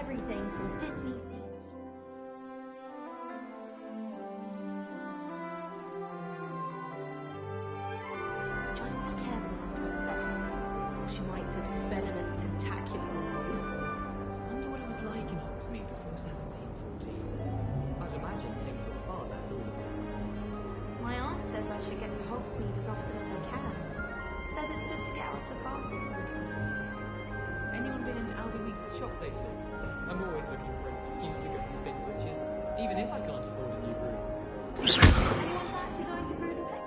everything from Disney scenes. Just be careful not to upset her, or she might set a venomous tentacular on you. I wonder what it was like in Hogsmeade before 1714. I'd imagine things were far less orderly. My aunt says I should get to Hogsmeade as often as I can. Says it's good to get out of the castle sometimes. Anyone been into Albie Meeks' shop lately? I'm always looking for an excuse to go to Spin Witches, even if I can't afford a new broom. Anyone fancy going to Brood and Peck?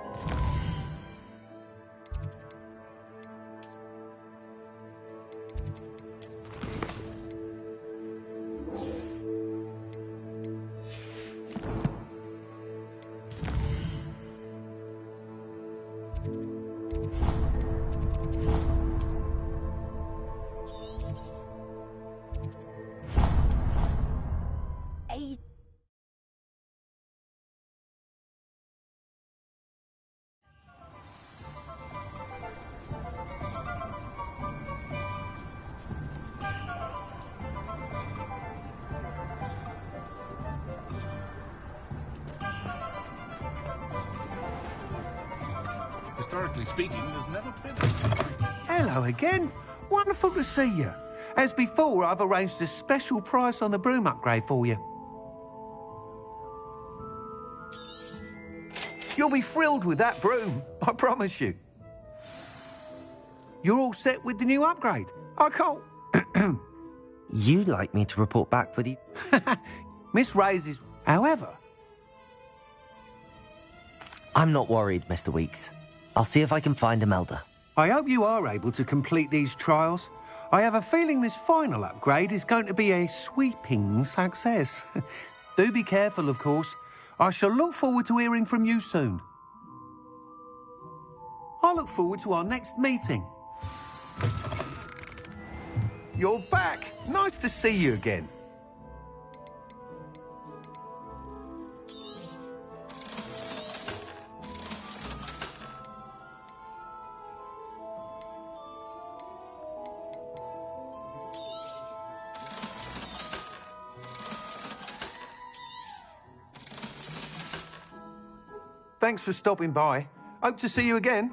Historically speaking, there's never been. Hello again. Wonderful to see you. As before, I've arranged a special price on the broom upgrade for you. You'll be thrilled with that broom, I promise you. You're all set with the new upgrade. I can't... You'd like me to report back with you? Miss Raises... However... I'm not worried, Mr. Weeks. I'll see if I can find Imelda. I hope you are able to complete these trials. I have a feeling this final upgrade is going to be a sweeping success. Do be careful, of course. I shall look forward to hearing from you soon. I look forward to our next meeting. You're back. Nice to see you again. Thanks for stopping by. Hope to see you again.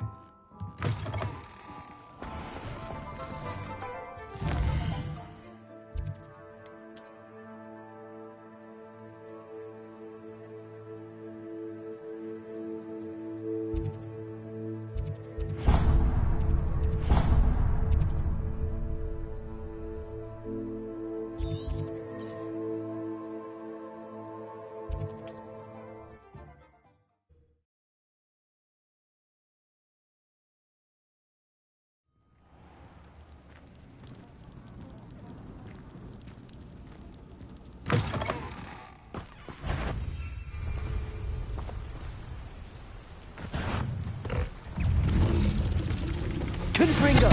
Confringo!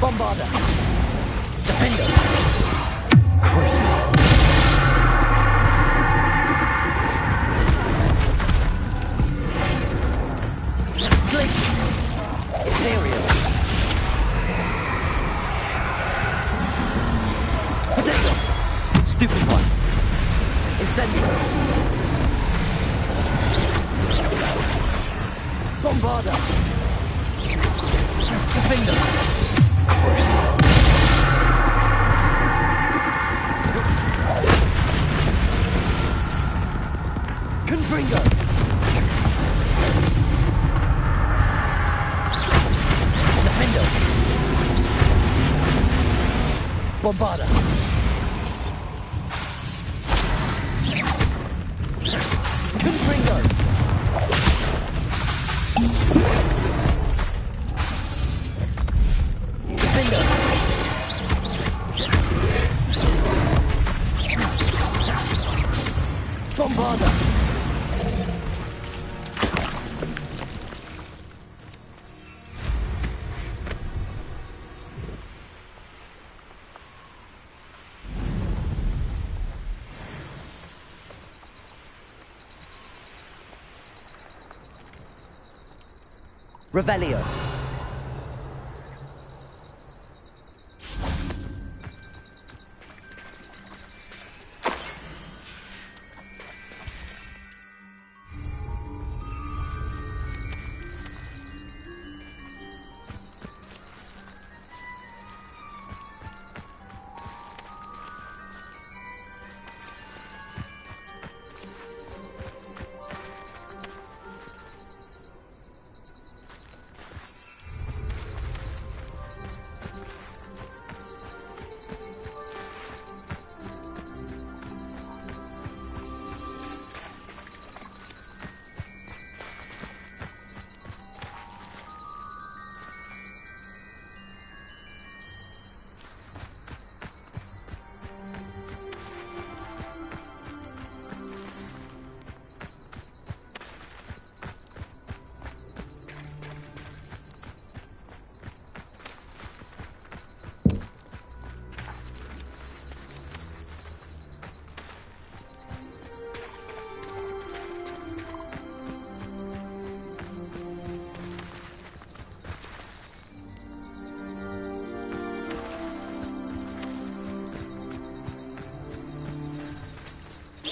Bombarda! Defender! Crucible! Glacier! Aerial! Potato! Stupid one! Incendio! Bombarda! Defender! Crucible! Confringo! Defender! Bombarda! Confringo! Defender! Bombarda! Revelio.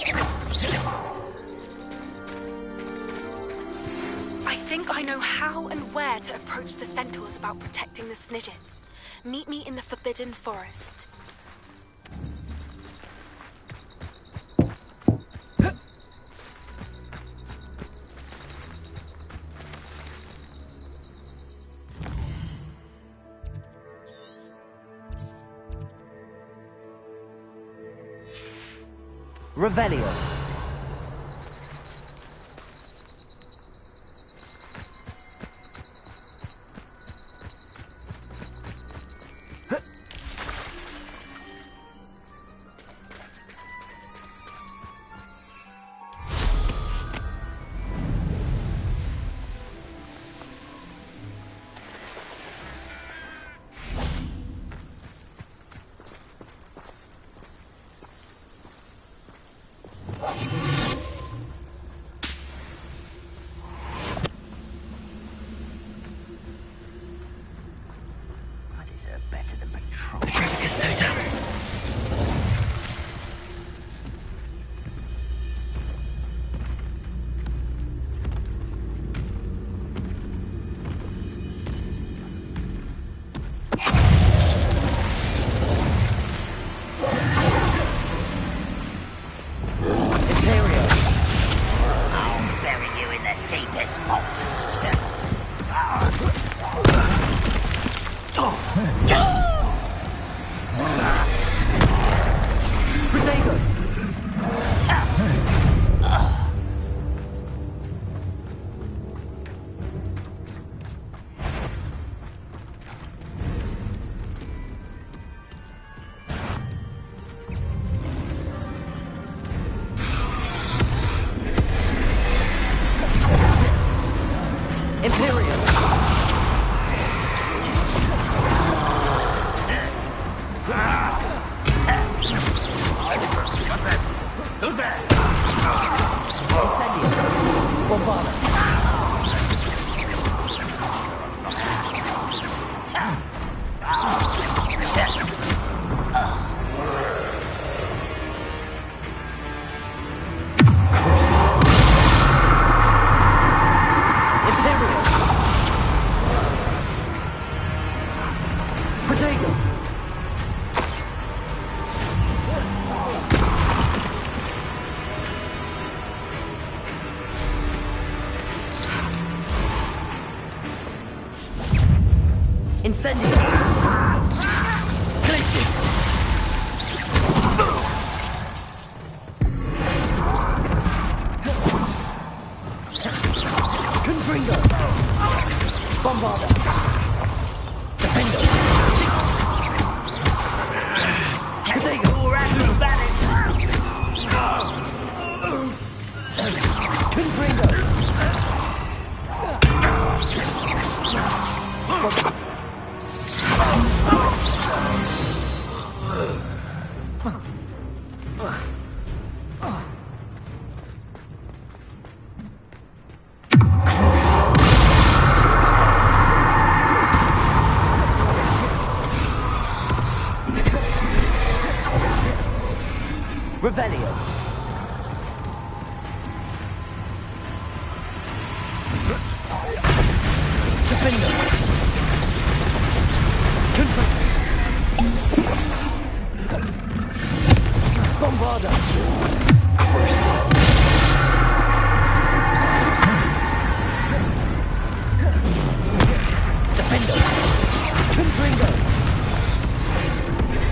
I think I know how and where to approach the centaurs about protecting the Snidgets. Meet me in the Forbidden Forest. Revelio. Better than patrol. Patricus totalis. Imperial. I'll bury you in the deepest spot. Protego. Imperial. Who's there? Incendio. Bombarda. Imperial. Protego. Incendio. Glacius. Confringo. Bombarda. Defendo. Protego. Confringo. Revelio. Defender. Confront. Bombarda. Crucible. Defender. Confringo.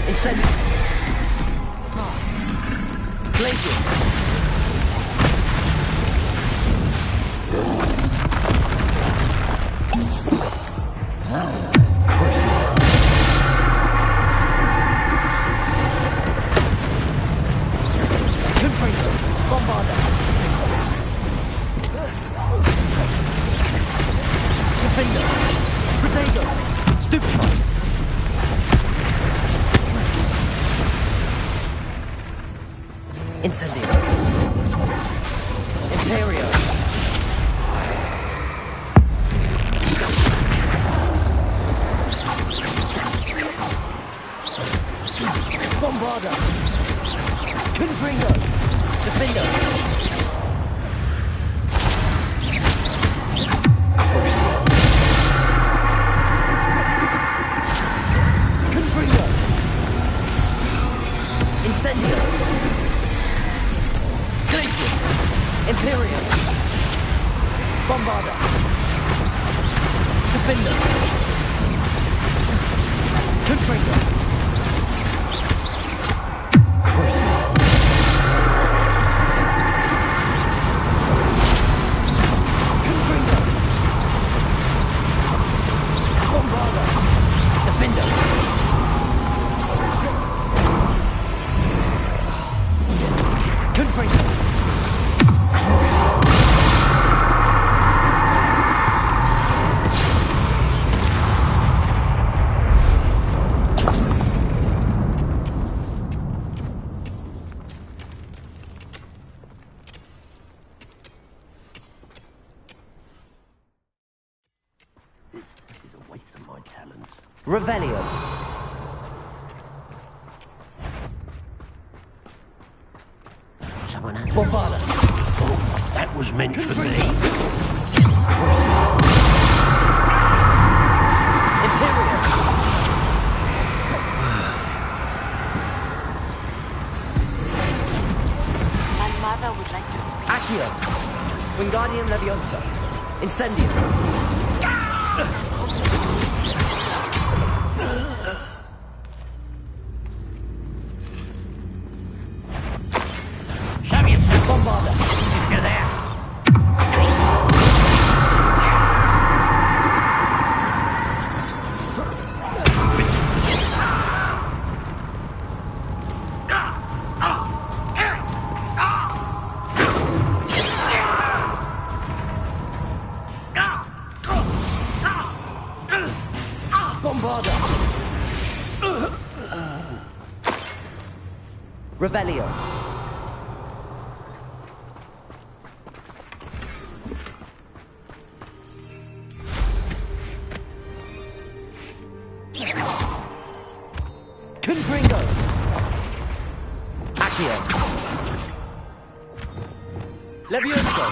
Incendio. Glacius. Crucible. Confringo. Bombarda. Defender. Protego. Stupefy. Incendio. Imperio. Bombarda. Confringo. Defender. Imperium. Bombarder. Defender. Confringo. Crucible. Confringo. Bombarder. Defender. Confringo. Revelio. Someone Bombarder. Oh, that was meant for me. Imperium. My mother would like to speak. Accio. Wingardium Leviosa. Incendium. Show yourself. Bombarder. You're there. Bombarder. Revelio. Confringo. Accio. Levioso.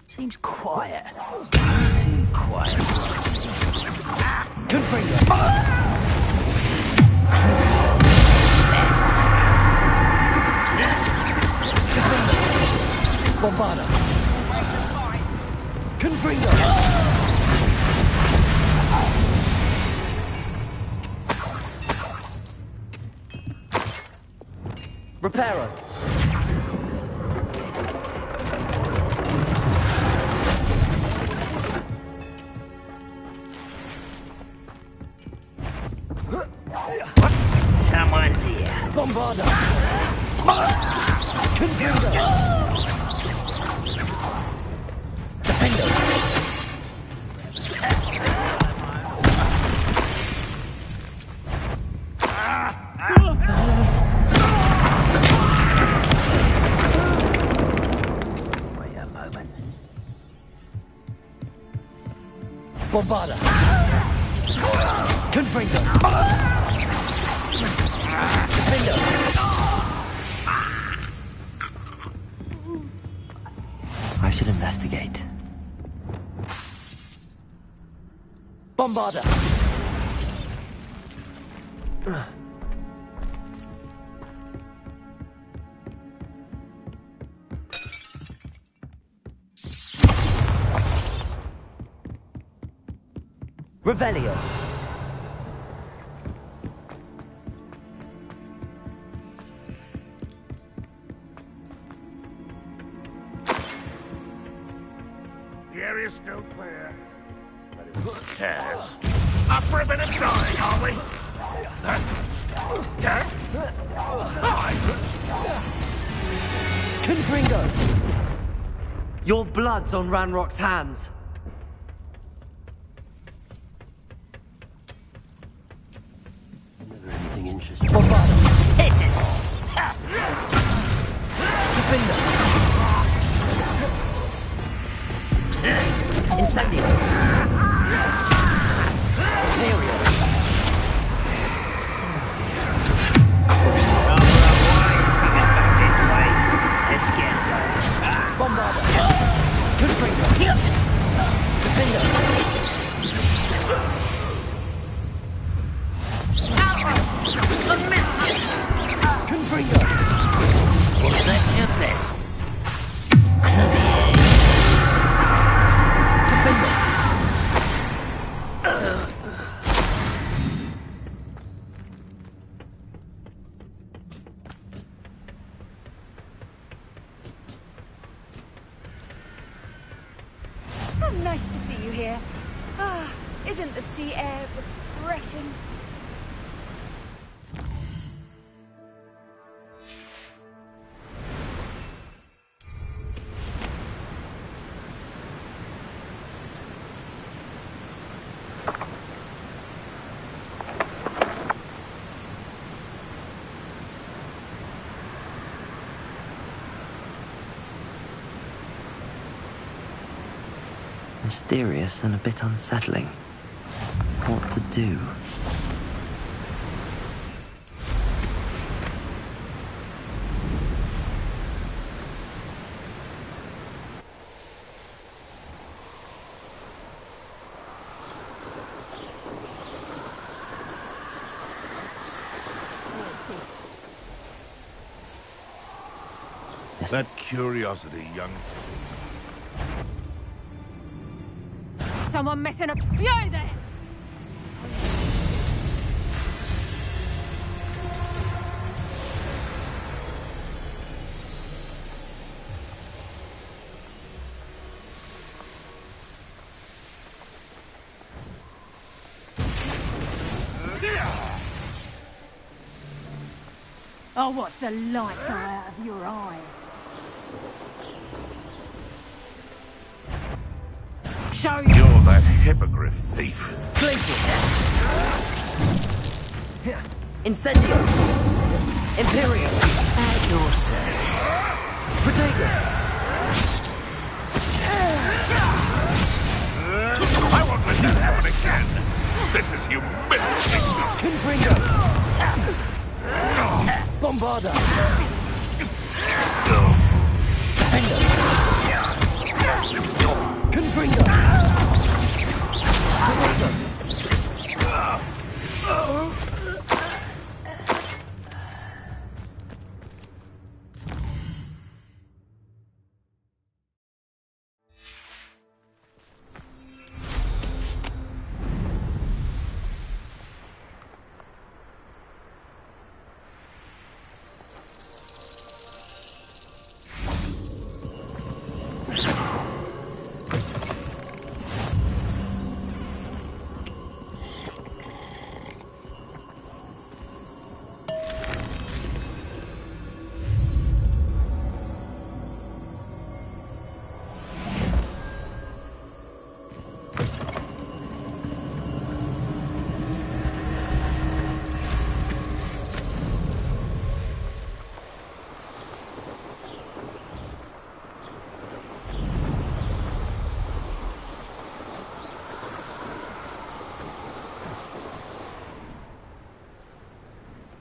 Seems quiet. Too quiet. Confringo. Bombarder. Confringo. Reparo. Someone's here. Bombarder. Confringo. Defender. Wait a moment. Bombarder. Confringo. Defender. I should investigate. Bombarder. Revelio. The area's still clear. Who cares? Up for a bit of flying, are we? Confringo. Your blood's on Ranrock's hands. Never anything interesting. Bombard! Hit it! Defender! Incendious! Imperial! Let's get going. Bombarder! Confringo! Defender! Confringo! Was that your best? Defender! Oh, nice to see you here. Ah, isn't the sea air refreshing? Mysterious and a bit unsettling. What to do? That curiosity, young... Someone messing up. Yo there! I'll watch the light go out of your eye. Show you. You're that hippogriff thief. Glacier! Incendio! Imperial! At your service. Protego! I won't let that happen again. This is humiliating. Confringo! Bombarder! Defender! Confringo!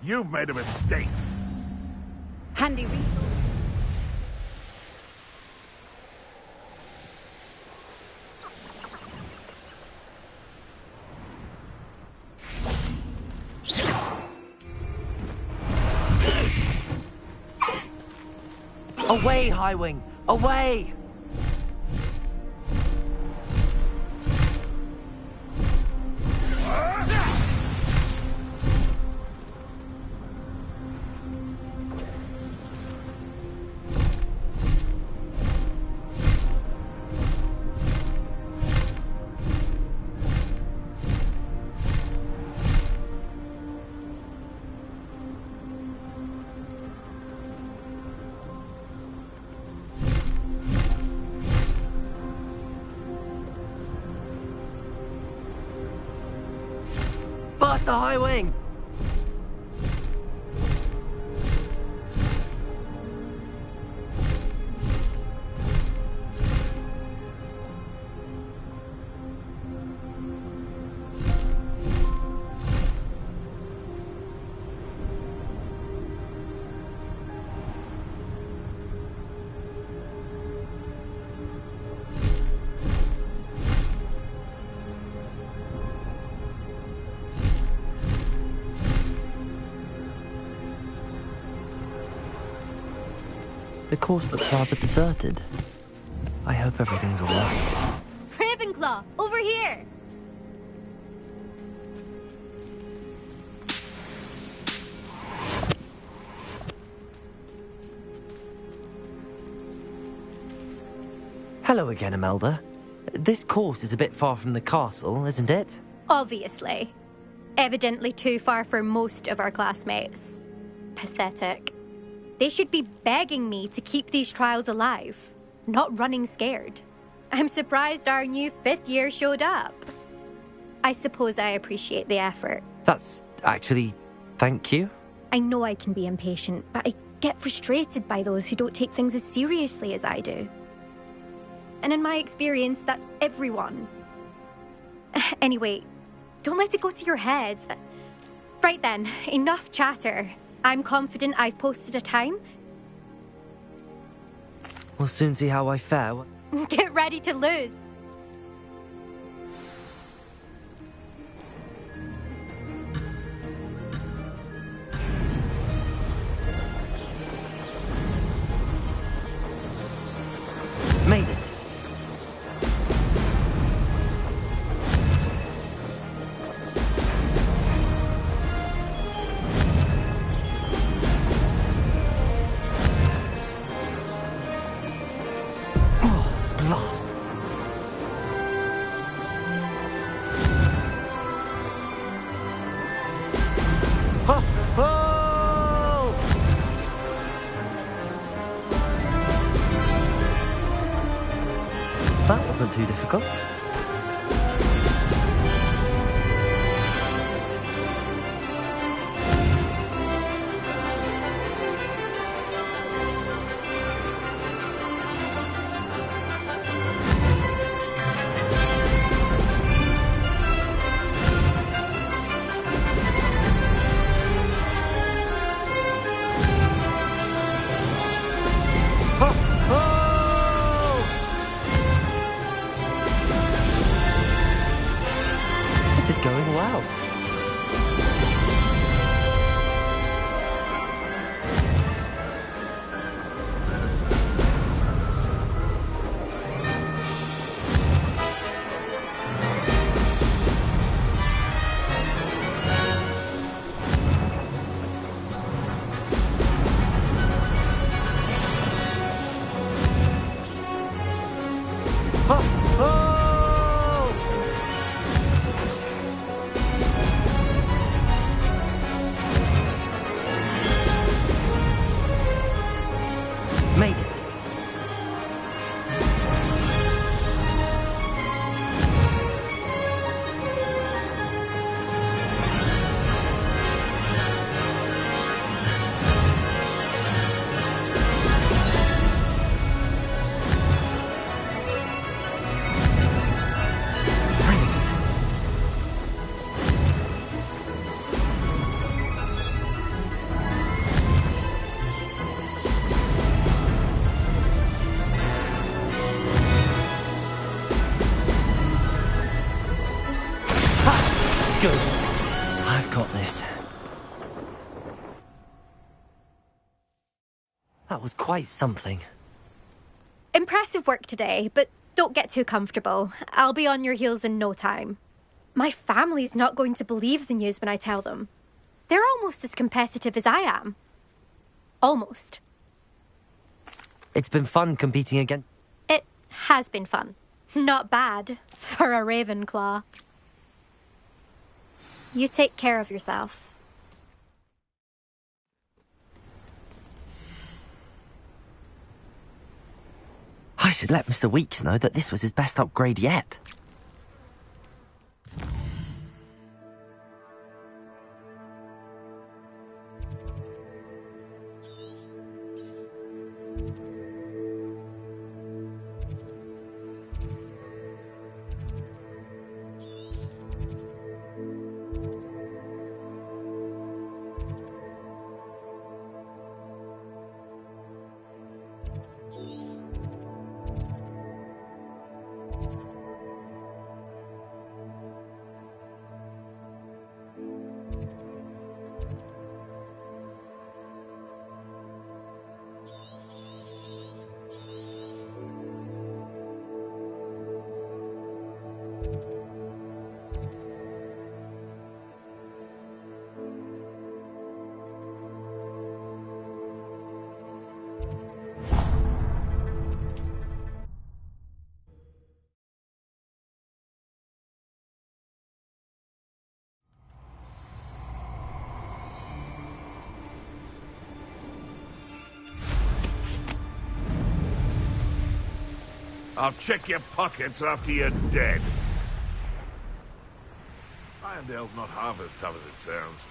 You've made a mistake. Handy resource. Away, Highwing! Away! Master High Wing! The course looks rather deserted. I hope everything's all right. Ravenclaw, over here! Hello again, Imelda. This course is a bit far from the castle, isn't it? Obviously. Evidently too far for most of our classmates. Pathetic. They should be begging me to keep these trials alive, not running scared. I'm surprised our new 5th year showed up. I suppose I appreciate the effort. That's actually... thank you. I know I can be impatient, but I get frustrated by those who don't take things as seriously as I do. And in my experience, that's everyone. Anyway, don't let it go to your head. Right then, enough chatter. I'm confident I've posted a time. We'll soon see how I fare. Get ready to lose. Made it. Blast. Ha! Oh! That wasn't too difficult. This is going well. Made it. Good. I've got this. That was quite something. Impressive work today, but don't get too comfortable. I'll be on your heels in no time. My family's not going to believe the news when I tell them. They're almost as competitive as I am. Almost. It's been fun competing against... It has been fun. Not bad for a Ravenclaw. You take care of yourself. I should let Mr. Weeks know that this was his best upgrade yet. I'll check your pockets after you're dead. Irondale's not half as tough as it sounds.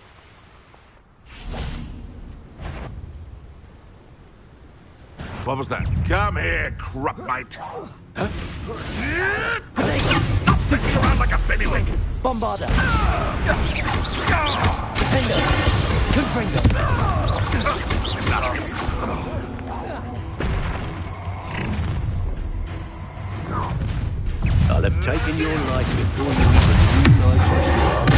What was that? Come here, crupmate. Huh? Stop sticking around like a bennywig! Bombarder! Defender! Confringo! I'll have taken your life before you even realize yourself.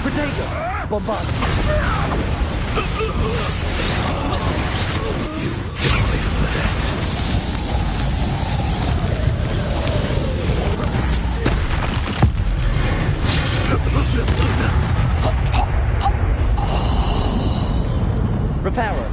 Protego! Bombard! Get away from that. Repairer!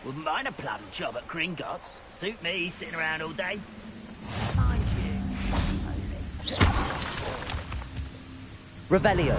Wouldn't mind a plum job at Gringotts. Suit me, sitting around all day. Mind you. Revelio.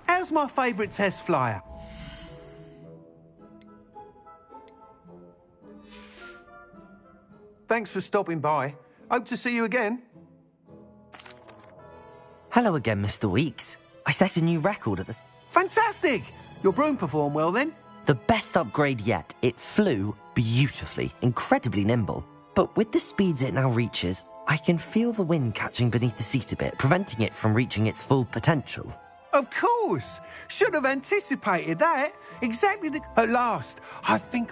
How's my favourite test flyer? Thanks for stopping by. Hope to see you again. Hello again, Mr. Weeks. I set a new record at the... Fantastic! Your broom performed well then? The best upgrade yet. It flew beautifully, incredibly nimble. But with the speeds it now reaches, I can feel the wind catching beneath the seat a bit, preventing it from reaching its full potential. Of course! Should have anticipated that. Exactly the... At last, I think...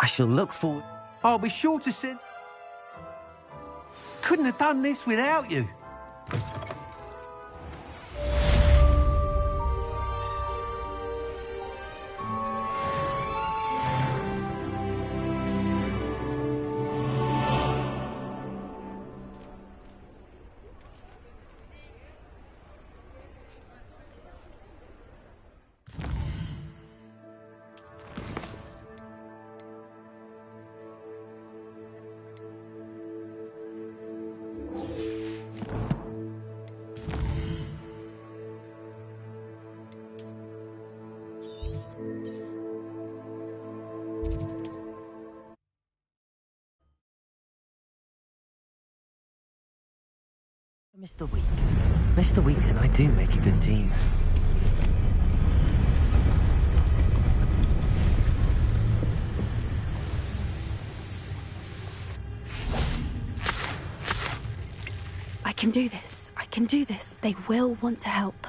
I shall look forward... I'll be sure to send... Couldn't have done this without you. Mr. Weeks. Mr. Weeks and I do make a good team. I can do this. I can do this. They will want to help.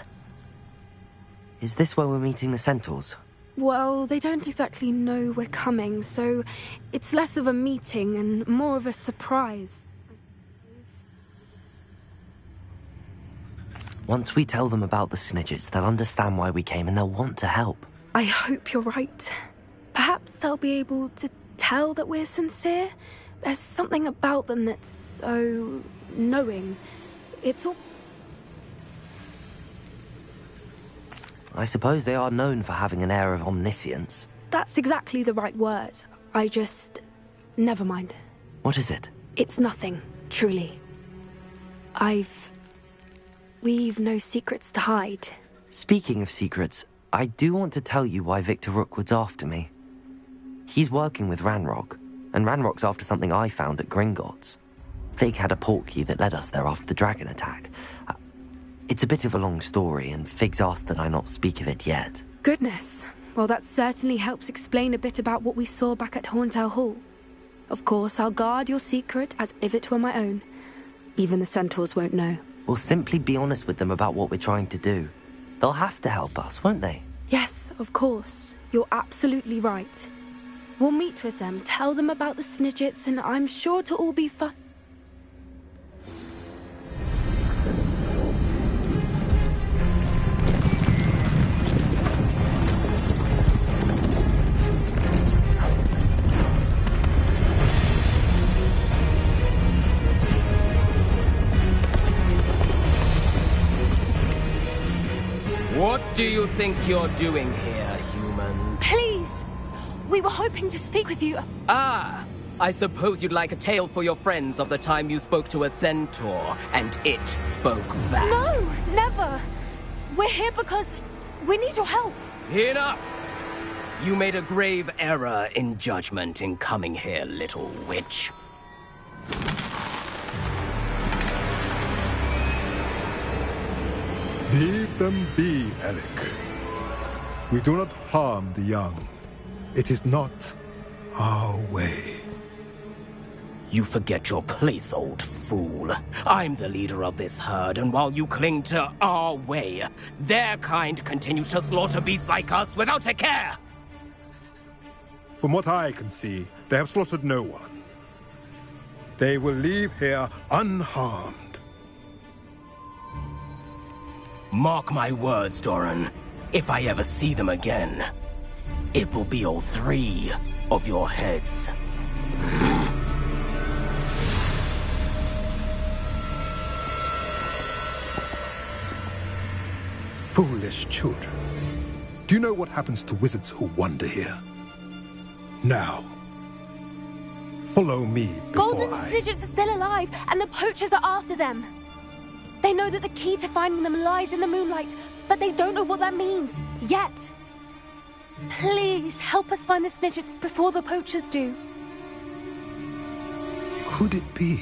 Is this where we're meeting the Centaurs? Well, they don't exactly know we're coming, so it's less of a meeting and more of a surprise. Once we tell them about the Snidgets, they'll understand why we came and they'll want to help. I hope you're right. Perhaps they'll be able to tell that we're sincere. There's something about them that's so knowing. It's all... I suppose they are known for having an air of omniscience. That's exactly the right word. I just... Never mind. What is it? It's nothing, truly. We've no secrets to hide. Speaking of secrets, I do want to tell you why Victor Rookwood's after me. He's working with Ranrock, and Ranrock's after something I found at Gringotts. Fig had a portkey that led us there after the dragon attack. It's a bit of a long story, and Fig's asked that I not speak of it yet. Goodness. Well, that certainly helps explain a bit about what we saw back at Horntail Hall. Of course, I'll guard your secret as if it were my own. Even the centaurs won't know. We'll simply be honest with them about what we're trying to do. They'll have to help us, won't they? Yes, of course. You're absolutely right. We'll meet with them, tell them about the Snidgets, and I'm sure to all be fine. What do you think you're doing here, humans? Please! We were hoping to speak with you. Ah! I suppose you'd like a tale for your friends of the time you spoke to a centaur, and it spoke back. No! Never! We're here because we need your help. Enough! You made a grave error in judgment in coming here, little witch. Leave them be, Alec. We do not harm the young. It is not our way. You forget your place, old fool. I'm the leader of this herd, and while you cling to our way, their kind continue to slaughter beasts like us without a care! From what I can see, they have slaughtered no one. They will leave here unharmed. Mark my words, Doran. If I ever see them again, it will be all 3 of your heads. Foolish children. Do you know what happens to wizards who wander here? Now, follow me before Golden Snidgets are still alive, and the poachers are after them. They know that the key to finding them lies in the moonlight, but they don't know what that means, yet. Please, help us find the Snidgets before the poachers do. Could it be?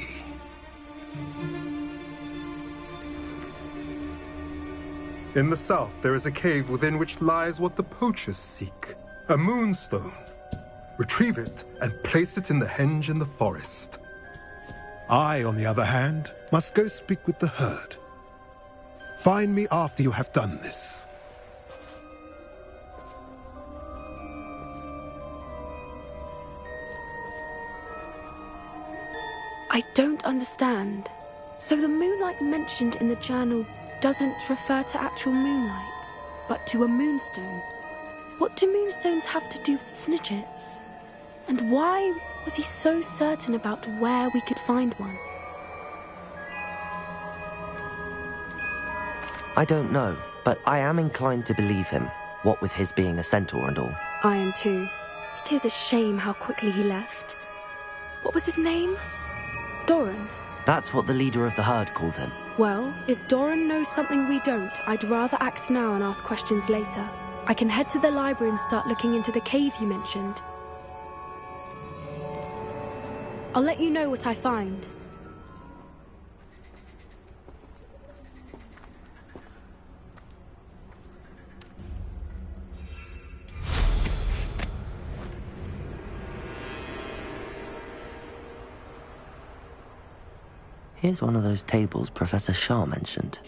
In the south, there is a cave within which lies what the poachers seek. A moonstone. Retrieve it and place it in the henge in the forest. I, on the other hand, must go speak with the herd. Find me after you have done this. I don't understand. So the moonlight mentioned in the journal doesn't refer to actual moonlight, but to a moonstone. What do moonstones have to do with Snidgets? And why was he so certain about where we could find one? I don't know, but I am inclined to believe him, what with his being a centaur and all. I am too. It is a shame how quickly he left. What was his name? Doran? That's what the leader of the herd called him. Well, if Doran knows something we don't, I'd rather act now and ask questions later. I can head to the library and start looking into the cave you mentioned. I'll let you know what I find. Here's one of those tables Professor Shah mentioned.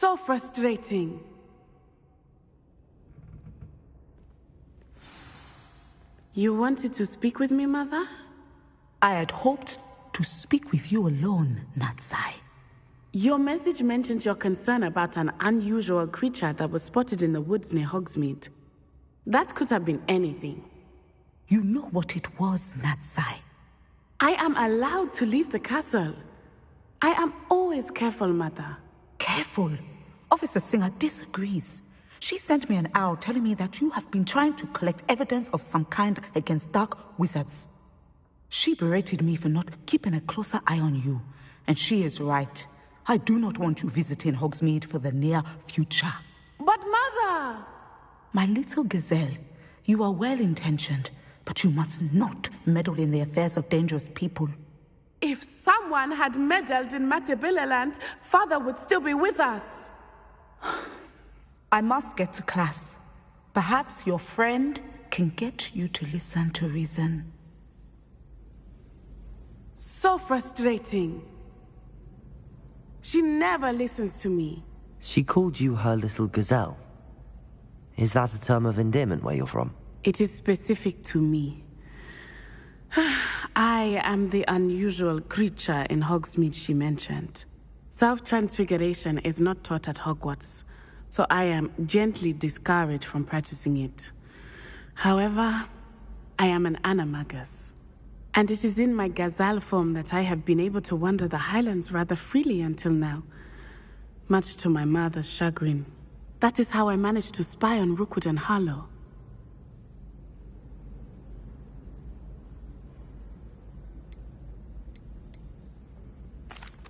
So frustrating. You wanted to speak with me, Mother? I had hoped to speak with you alone, Natsai. Your message mentioned your concern about an unusual creature that was spotted in the woods near Hogsmeade. That could have been anything. You know what it was, Natsai. I am allowed to leave the castle. I am always careful, Mother. Careful? Officer Singer disagrees. She sent me an owl telling me that you have been trying to collect evidence of some kind against dark wizards. She berated me for not keeping a closer eye on you, and she is right. I do not want you visiting Hogsmeade for the near future. But Mother! My little gazelle, you are well-intentioned, but you must not meddle in the affairs of dangerous people. If someone had meddled in Matabeleland, Father would still be with us. I must get to class. Perhaps your friend can get you to listen to reason. So frustrating. She never listens to me. She called you her little gazelle. Is that a term of endearment where you're from? It is specific to me. I am the unusual creature in Hogsmeade she mentioned. Self-transfiguration is not taught at Hogwarts, so I am gently discouraged from practicing it. However, I am an animagus, and it is in my gazelle form that I have been able to wander the Highlands rather freely until now, much to my mother's chagrin. That is how I managed to spy on Rookwood and Harlow.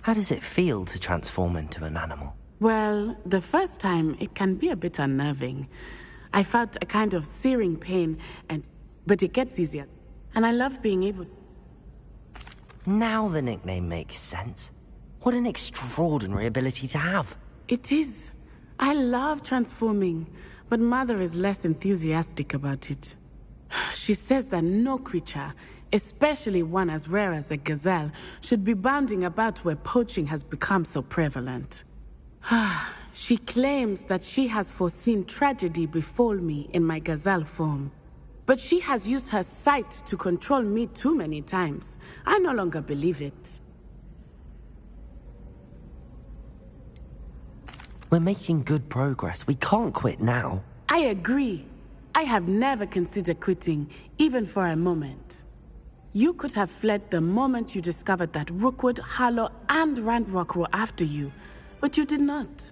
How does it feel to transform into an animal? Well, the first time, it can be a bit unnerving. I felt a kind of searing pain, but it gets easier. And I love being able... Now the nickname makes sense. What an extraordinary ability to have. It is. I love transforming, but Mother is less enthusiastic about it. She says that no creature, especially one as rare as a gazelle, should be bounding about where poaching has become so prevalent. She claims that she has foreseen tragedy befall me in my gazelle form. But she has used her sight to control me too many times. I no longer believe it. We're making good progress. We can't quit now. I agree. I have never considered quitting, even for a moment. You could have fled the moment you discovered that Rookwood, Harlow, and Ranrock were after you, but you did not.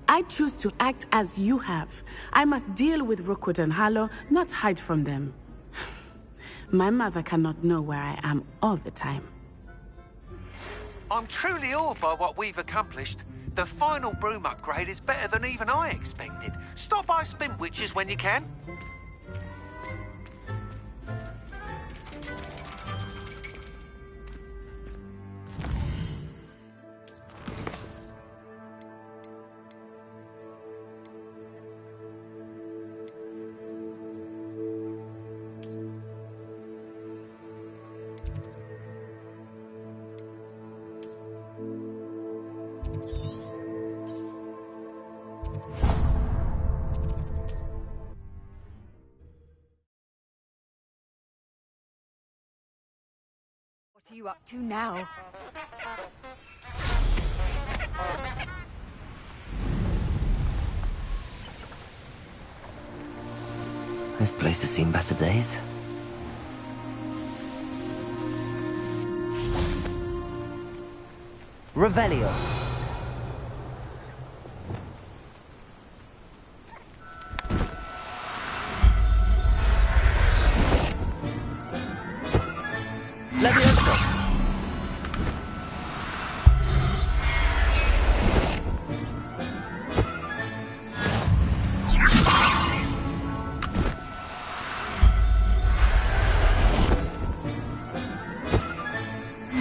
I choose to act as you have. I must deal with Rookwood and Harlow, not hide from them. My mother cannot know where I am all the time. I'm truly awed by what we've accomplished. The final broom upgrade is better than even I expected. Stop by Spinwitches when you can. What are you up to now? This place has seen better days. Revelio. Leviosa.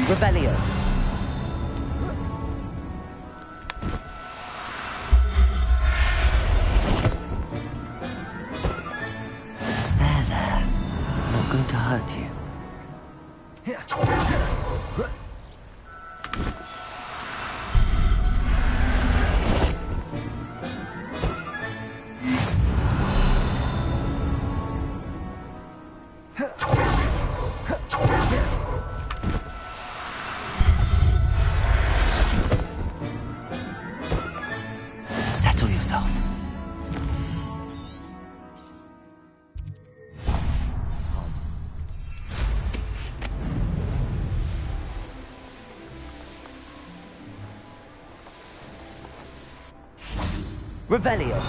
Revelio. Revelio.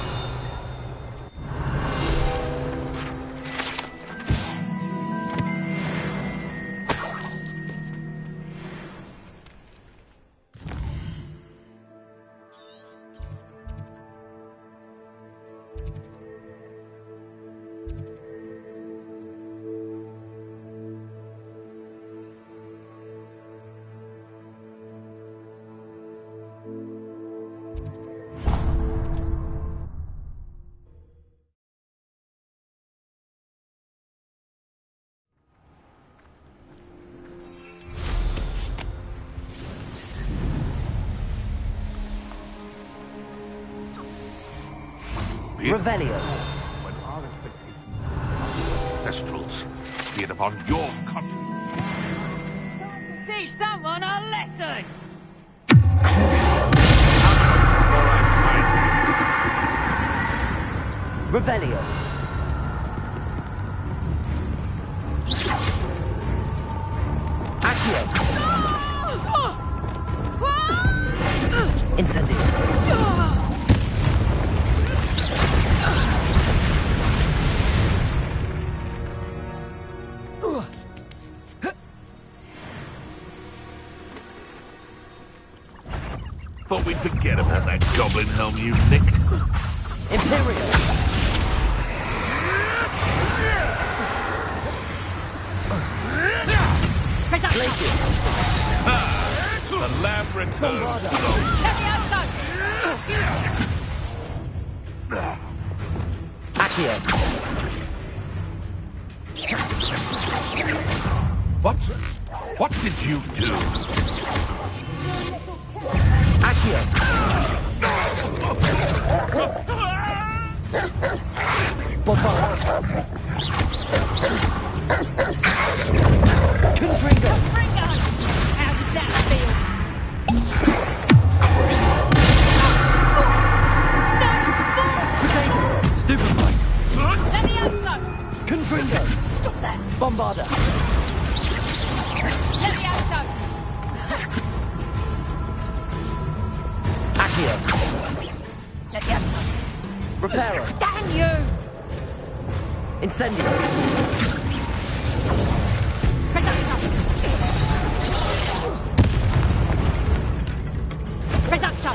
Revelio. When our Thestrals, be it upon your conscience. Teach someone a lesson! Revelio. Accio. Incendio. Thought we'd forget about that goblin helm you nicked. Imperial. Glacius. The lamb returns. Accio. What did you do? Accio. Bombard. Confringo. How does that feel? Potato. Stupefy. Let me out, son! Confringo. Stop that! Bombarda. Let me out, son! Accio. Let me out, son! Reparo. Damn you! Incendio. Reducto!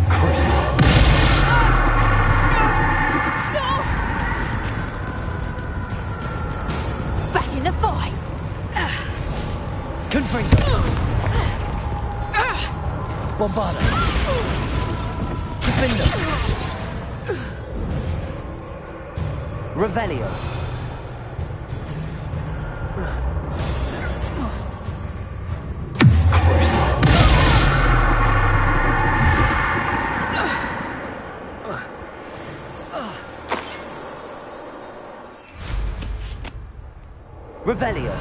Crucible. Back in the fight! Confringo. Bombarda. Defender. Revelio. Revelio.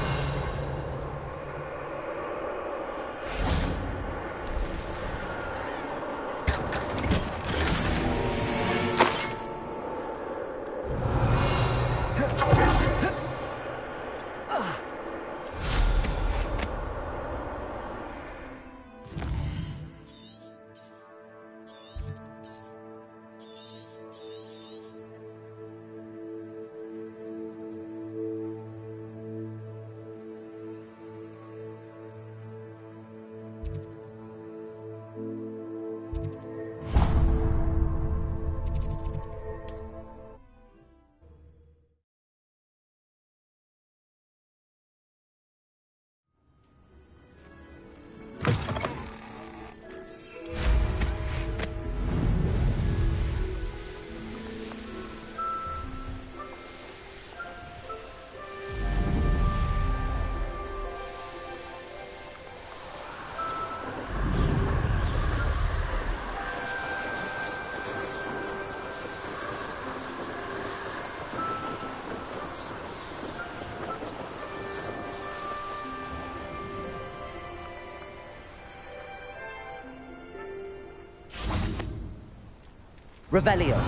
Revelio.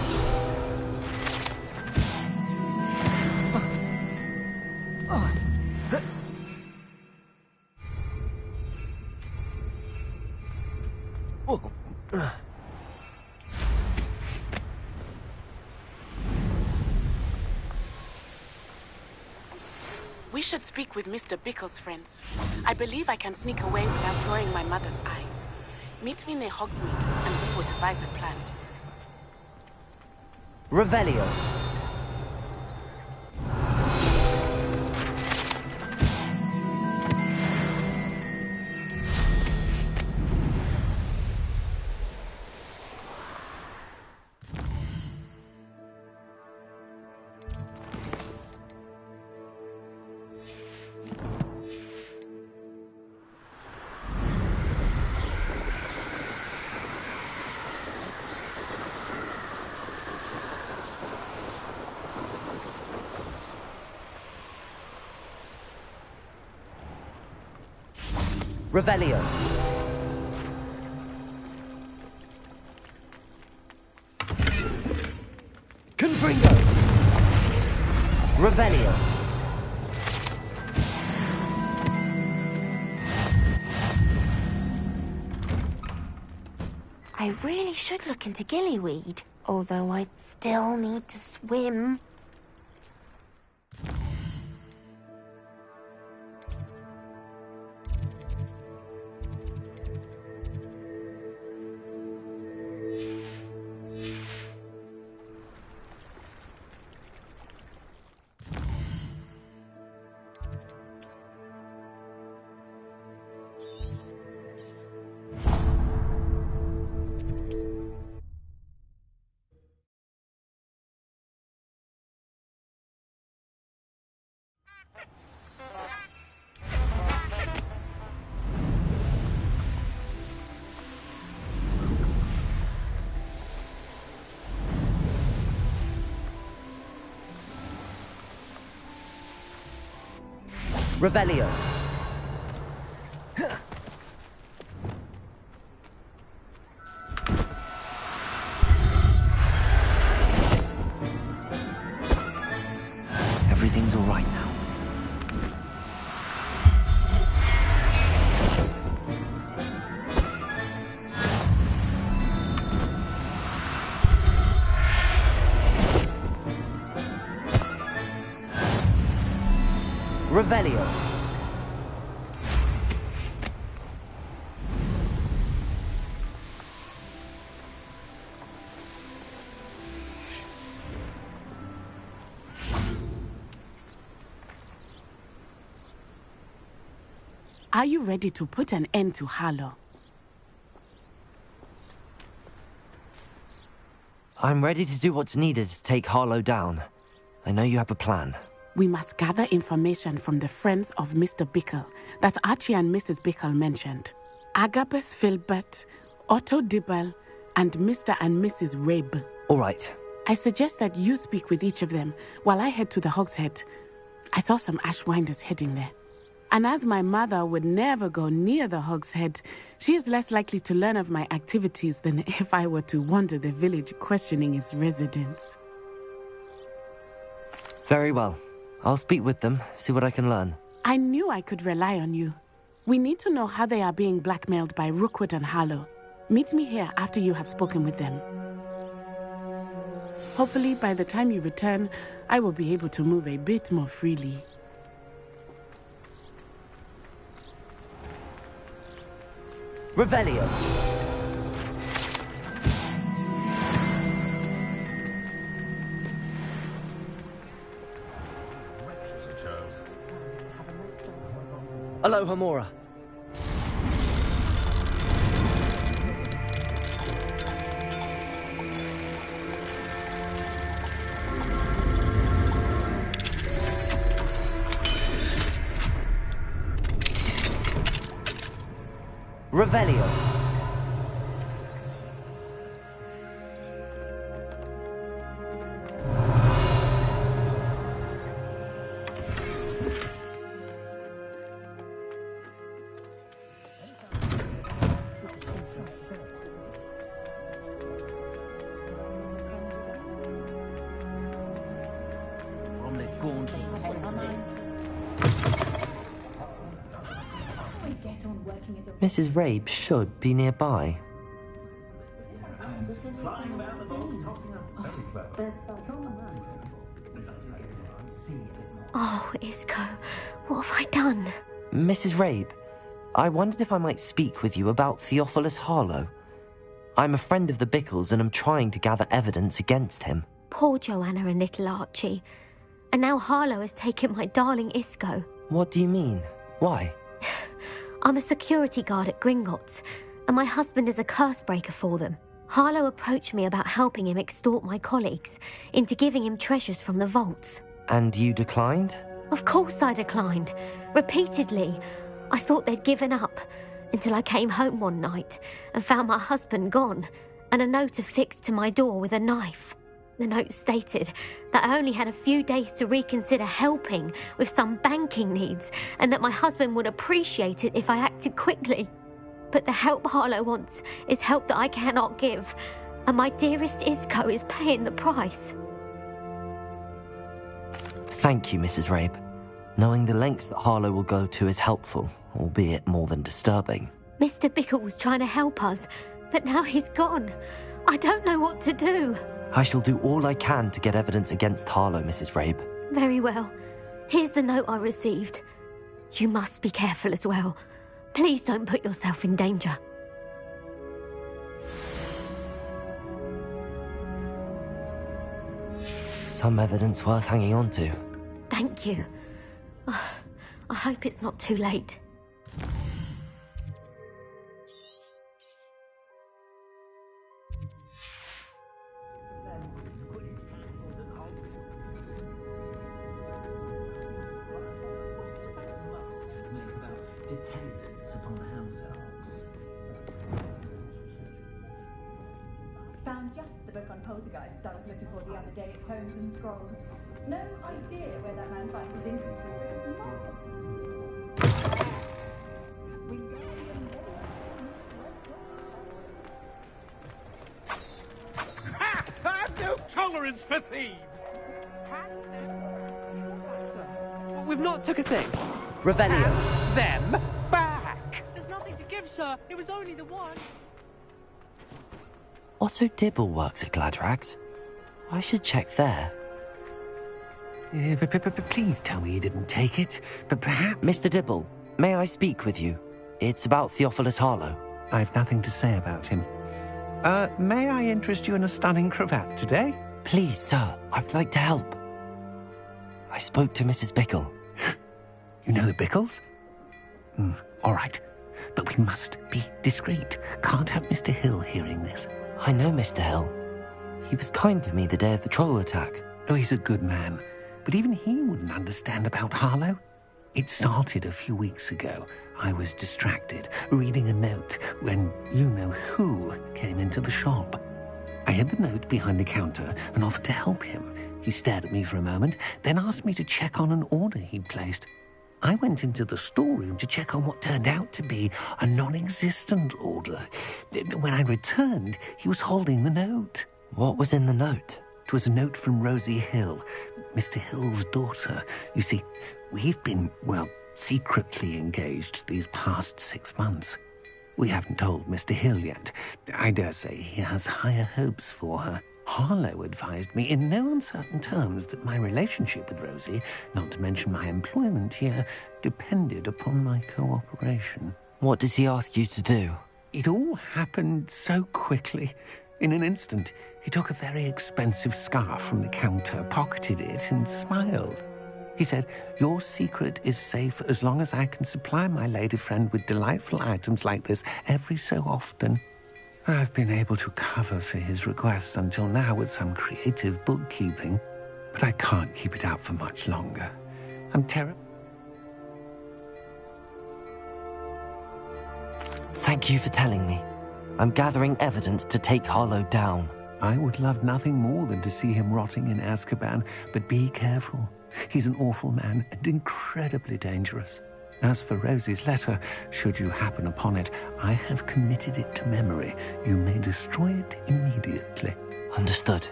We should speak with Mr. Bickle's friends. I believe I can sneak away without drawing my mother's eye. Meet me near Hogsmeade, and we will devise a plan. Revelio. Revelio. Confringo. Revelio. I really should look into gillyweed, although I'd still need to swim. Revelio. Everything's all right now. Revelio. Are you ready to put an end to Harlow? I'm ready to do what's needed to take Harlow down. I know you have a plan. We must gather information from the friends of Mr. Bickle that Archie and Mrs. Bickle mentioned. Agabus Filbert, Otto Dibble, and Mr. and Mrs. Rabe. All right. I suggest that you speak with each of them while I head to the Hogshead. I saw some Ashwinders heading there. And as my mother would never go near the Hogshead, she is less likely to learn of my activities than if I were to wander the village questioning its residents. Very well. I'll speak with them, see what I can learn. I knew I could rely on you. We need to know how they are being blackmailed by Rookwood and Harlow. Meet me here after you have spoken with them. Hopefully, by the time you return, I will be able to move a bit more freely. Revelio. Aloha Mora. Revelio. Mrs. Rabe should be nearby. Flying about the vault, topping up. Very clever. Oh, Isco, what have I done? Mrs. Rabe, I wondered if I might speak with you about Theophilus Harlow. I'm a friend of the Bickles and am trying to gather evidence against him. Poor Joanna and little Archie. And now Harlow has taken my darling Isco. What do you mean? Why? I'm a security guard at Gringotts, and my husband is a curse breaker for them. Harlow approached me about helping him extort my colleagues into giving him treasures from the vaults. And you declined? Of course I declined. Repeatedly. I thought they'd given up, until I came home one night and found my husband gone, and a note affixed to my door with a knife. The note stated that I only had a few days to reconsider helping with some banking needs, and that my husband would appreciate it if I acted quickly. But the help Harlow wants is help that I cannot give, and my dearest Isco is paying the price. Thank you, Mrs. Rabe. Knowing the lengths that Harlow will go to is helpful, albeit more than disturbing. Mr. Bickle was trying to help us, but now he's gone. I don't know what to do. I shall do all I can to get evidence against Harlow, Mrs. Rabe. Very well. Here's the note I received. You must be careful as well. Please don't put yourself in danger. Some evidence worth hanging on to. Thank you. I hope it's not too late. Dependence upon house elves. Found just the book on poltergeists I was looking for the other day at Tomes and Scrolls. No idea where that man finds his inventory, but it's remarkable. Ha! I've no tolerance for thieves! We've not took a thing. Revelio. Them back! There's nothing to give, sir. It was only the one. Otto Dibble works at Gladrags. I should check there. Please tell me you didn't take it. But perhaps... Mr. Dibble, may I speak with you? It's about Theophilus Harlow. I've nothing to say about him. May I interest you in a stunning cravat today? Please, sir, I'd like to help. I spoke to Mrs. Bickle. You know the Bickles? All right. But we must be discreet. Can't have Mr. Hill hearing this. I know Mr. Hill. He was kind to me the day of the troll attack. Oh, he's a good man. But even he wouldn't understand about Harlow. It started a few weeks ago. I was distracted, reading a note, when you-know-who came into the shop. I hid the note behind the counter and offered to help him. He stared at me for a moment, then asked me to check on an order he'd placed. I went into the storeroom to check on what turned out to be a non-existent order. When I returned, he was holding the note. What was in the note? It was a note from Rosie Hill, Mr. Hill's daughter. You see, we've been, well, secretly engaged these past 6 months. We haven't told Mr. Hill yet. I dare say he has higher hopes for her. Harlow advised me in no uncertain terms that my relationship with Rosie, not to mention my employment here, depended upon my cooperation. What did he ask you to do? It all happened so quickly. In an instant, he took a very expensive scarf from the counter, pocketed it, and smiled. He said, "Your secret is safe as long as I can supply my lady friend with delightful items like this every so often." I've been able to cover for his requests until now with some creative bookkeeping, but I can't keep it up for much longer. I'm terrible. Thank you for telling me. I'm gathering evidence to take Harlow down. I would love nothing more than to see him rotting in Azkaban, but be careful. He's an awful man and incredibly dangerous. As for Rosie's letter, should you happen upon it, I have committed it to memory. You may destroy it immediately. Understood.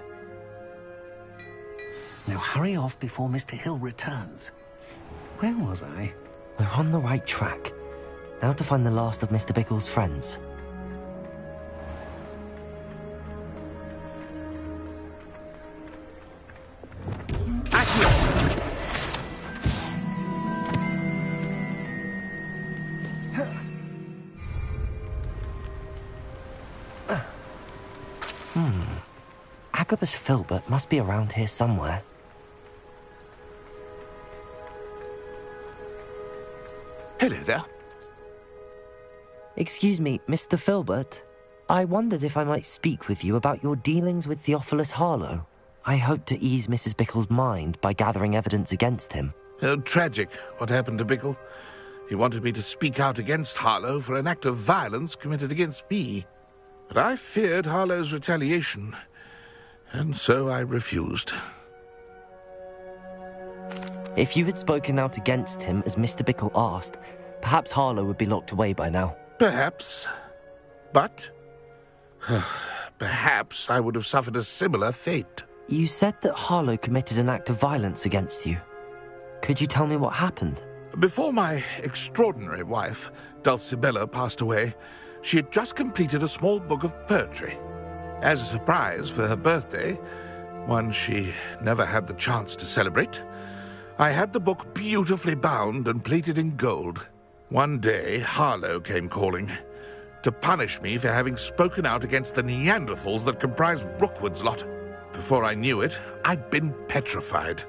Now hurry off before Mr. Hill returns. Where was I? We're on the right track. Now to find the last of Mr. Bickle's friends. Agabus Filbert must be around here somewhere. Hello there. Excuse me, Mr. Filbert. I wondered if I might speak with you about your dealings with Theophilus Harlow. I hope to ease Mrs. Bickle's mind by gathering evidence against him. Oh, tragic what happened to Bickle. He wanted me to speak out against Harlow for an act of violence committed against me. But I feared Harlow's retaliation, and so I refused. If you had spoken out against him as Mr. Bickle asked, perhaps Harlow would be locked away by now. Perhaps. But perhaps I would have suffered a similar fate. You said that Harlow committed an act of violence against you. Could you tell me what happened? Before my extraordinary wife, Dulcibella, passed away, she had just completed a small book of poetry. As a surprise for her birthday, one she never had the chance to celebrate, I had the book beautifully bound and plated in gold. One day, Harlow came calling to punish me for having spoken out against the Neanderthals that comprise Rookwood's lot. Before I knew it, I'd been petrified,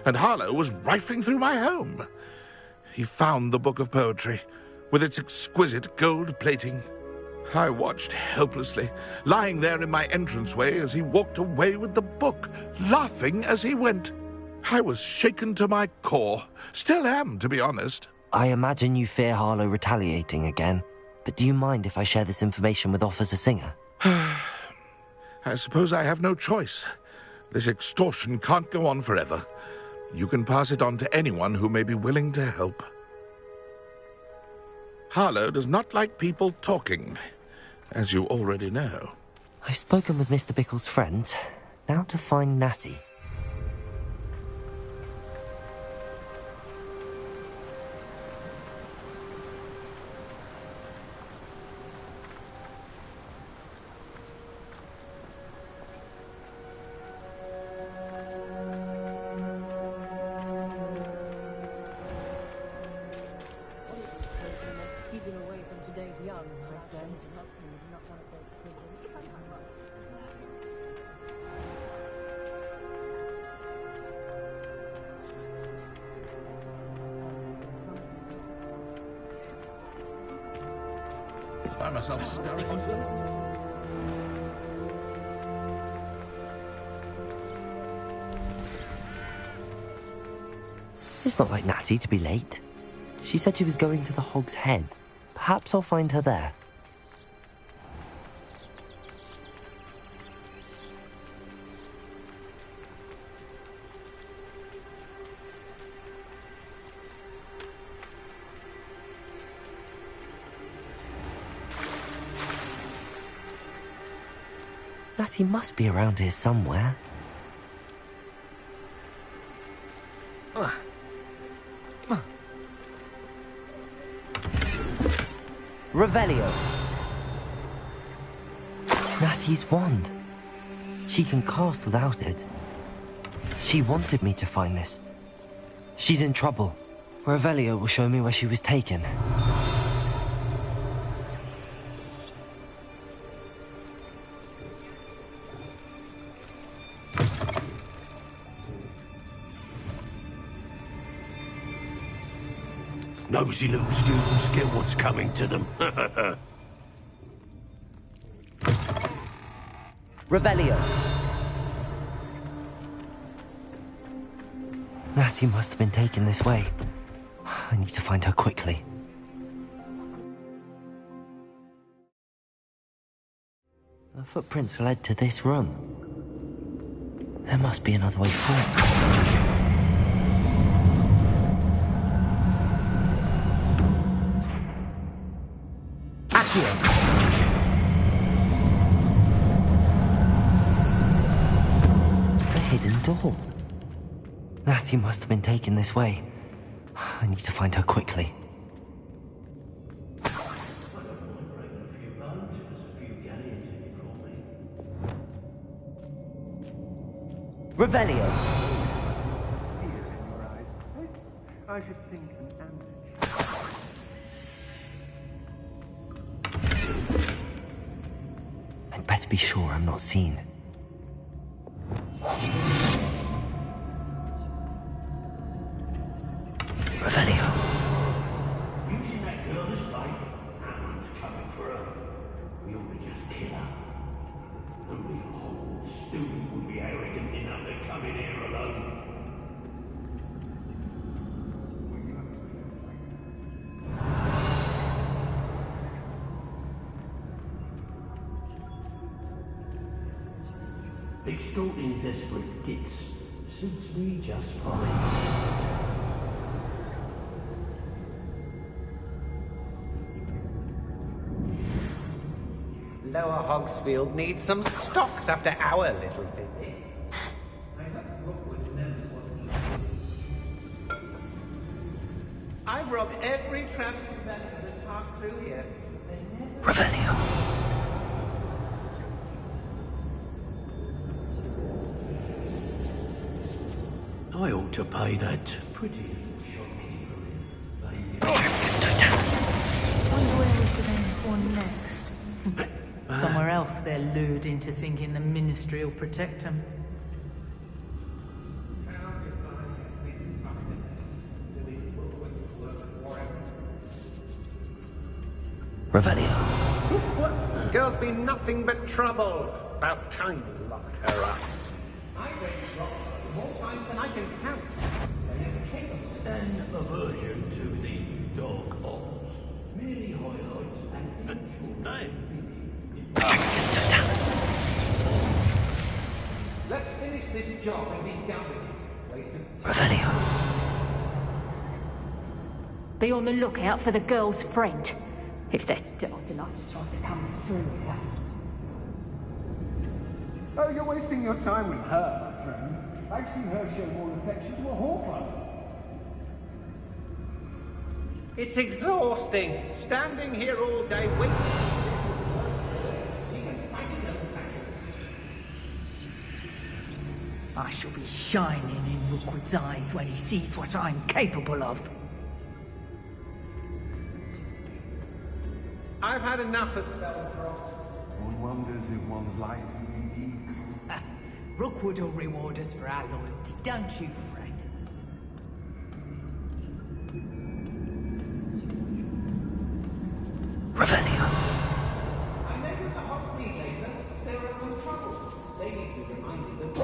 and Harlow was rifling through my home. He found the book of poetry, with its exquisite gold plating. I watched helplessly, lying there in my entranceway as he walked away with the book, laughing as he went. I was shaken to my core. Still am, to be honest. I imagine you fear Harlow retaliating again, but do you mind if I share this information with Officer Singer? I suppose I have no choice. This extortion can't go on forever. You can pass it on to anyone who may be willing to help. Harlow does not like people talking, as you already know. I've spoken with Mr. Bickle's friends. Now to find Natty. Find myself staring into them. It's not like Natty to be late. She said she was going to the Hog's Head. Perhaps I'll find her there. Natty must be around here somewhere. Revelio. Natty's wand. She can cast without it. She wanted me to find this. She's in trouble. Revelio will show me where she was taken. Nosy little students get what's coming to them. Revelio. Natty must have been taken this way. I need to find her quickly. The footprints led to this room. There must be another way through. A hidden door. Natty must have been taken this way. I need to find her quickly. Revelio. I should think an ambush. better be sure I'm not seen. Revelio. Using that girl as bait? No one's coming for her. We ought to just kill her. Only a Hogwarts student would be arrogant enough to come in here alone. Extorting desperate gits suits me just fine. Lower Hogsfield needs some stocks after our little visit. I've robbed every traffic man that's passed through here. Revelio. I ought to pay that pretty shopkeeper. Wonder where we should aim for next. Somewhere else they're lured into thinking the Ministry will protect them. Revelio. What? Girl's been nothing but trouble. About time you locked her up. I raised rock more times than I can count. An aversion to the dark arts merely highlights an actual name. Let's finish this job and be done with it. Waste of time. Revelio. Be on the lookout for the girl's friend. If they're daft enough to try to come through here. Oh, you're wasting your time with her, my friend. I've seen her show more affection to a Hawkeye. It's exhausting, standing here all day waiting. He can fight his own battles. I shall be shining in Rookwood's eyes when he sees what I'm capable of. I've had enough of Belcroft. One wonders if one's life is indeed... Rookwood will reward us for our loyalty, don't you, Fred? Revelio. I met with the Hogsmeade later. There are some trouble. They need to be reminded that...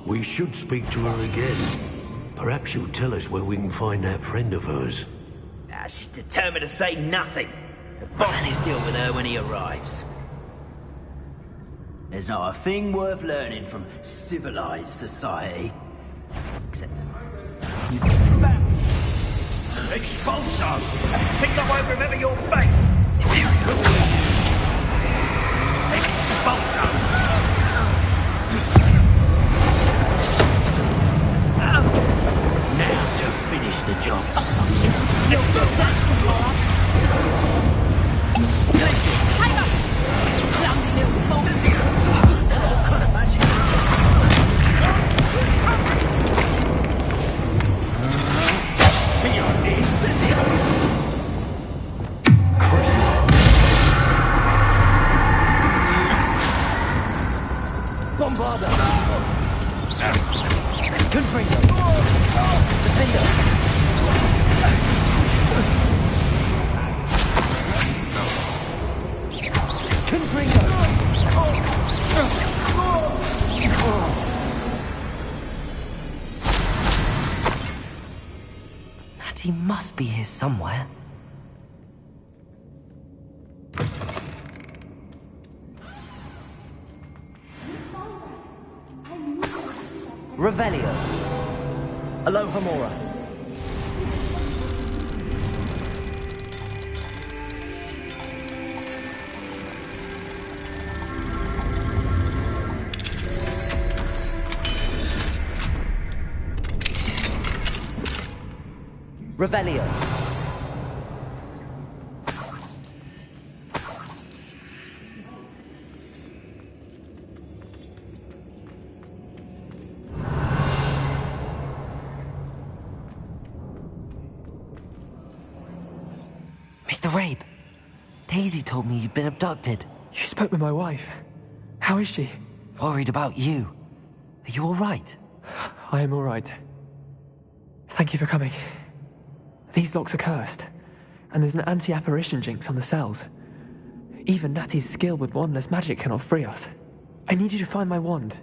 We should speak to her again. Perhaps she'll tell us where we can find that friend of hers. She's determined to say nothing. The boss will deal with her when he arrives. There's not a thing worth learning from civilized society. Except... Expulso! Think I won't remember your face! Expulso! Now to finish the job. Places! Clumsy little fool! All kind of magic. Be on knees, Cynthia. Bombarda! Confringo! Defender! Confringo! Natty must be here somewhere. Revelio. Alohomora. Revelio. Mr. Rabe, Daisy told me you'd been abducted. You spoke with my wife. How is she? Worried about you. Are you all right? I am all right. Thank you for coming. These locks are cursed, and there's an anti-apparition jinx on the cells. Even Natty's skill with wandless magic cannot free us. I need you to find my wand.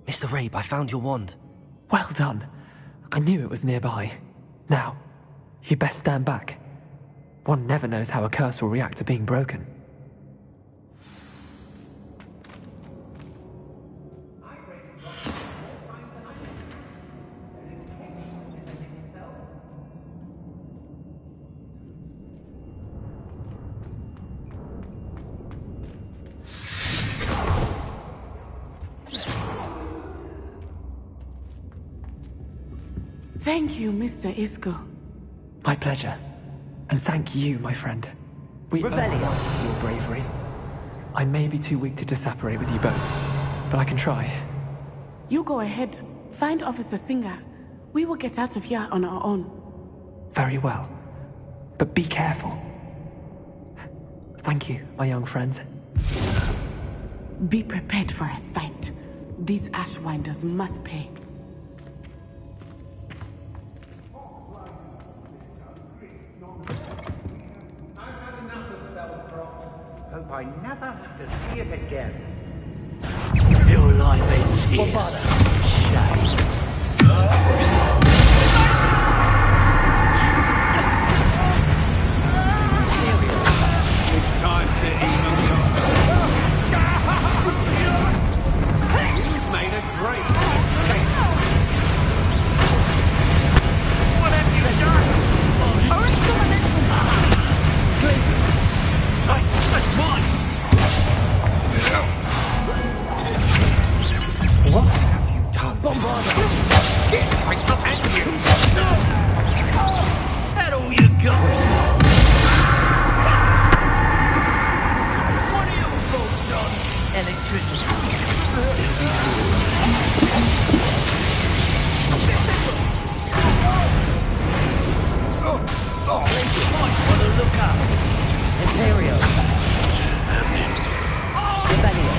Mr. Rabe, I found your wand. Well done. I knew it was nearby. Now, you best stand back. One never knows how a curse will react to being broken. Thank you, Mr. Isco. My pleasure. And thank you, my friend. We owe Revelio. ours to your bravery. I may be too weak to disapparate with you both, but I can try. You go ahead. Find Officer Singer. We will get out of here on our own. Very well. But be careful. Thank you, my young friends. Be prepared for a fight. These Ashwinders must pay. Hope I never have to see it again. Your life ends here. Shame. It's time to eat You've made a great mistake. What have you done? Hurry, someone listen. Places. That's mine. What have you done? Bombardier! I stop at you! That all you got? What are your thoughts on electricity? On the lookout. Imperio. Revelio.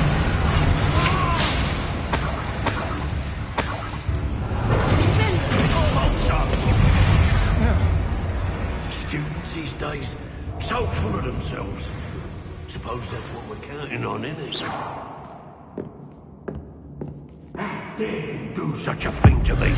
Students these days, so full of themselves. Suppose that's what we're counting on, innit? How dare you do such a thing to me?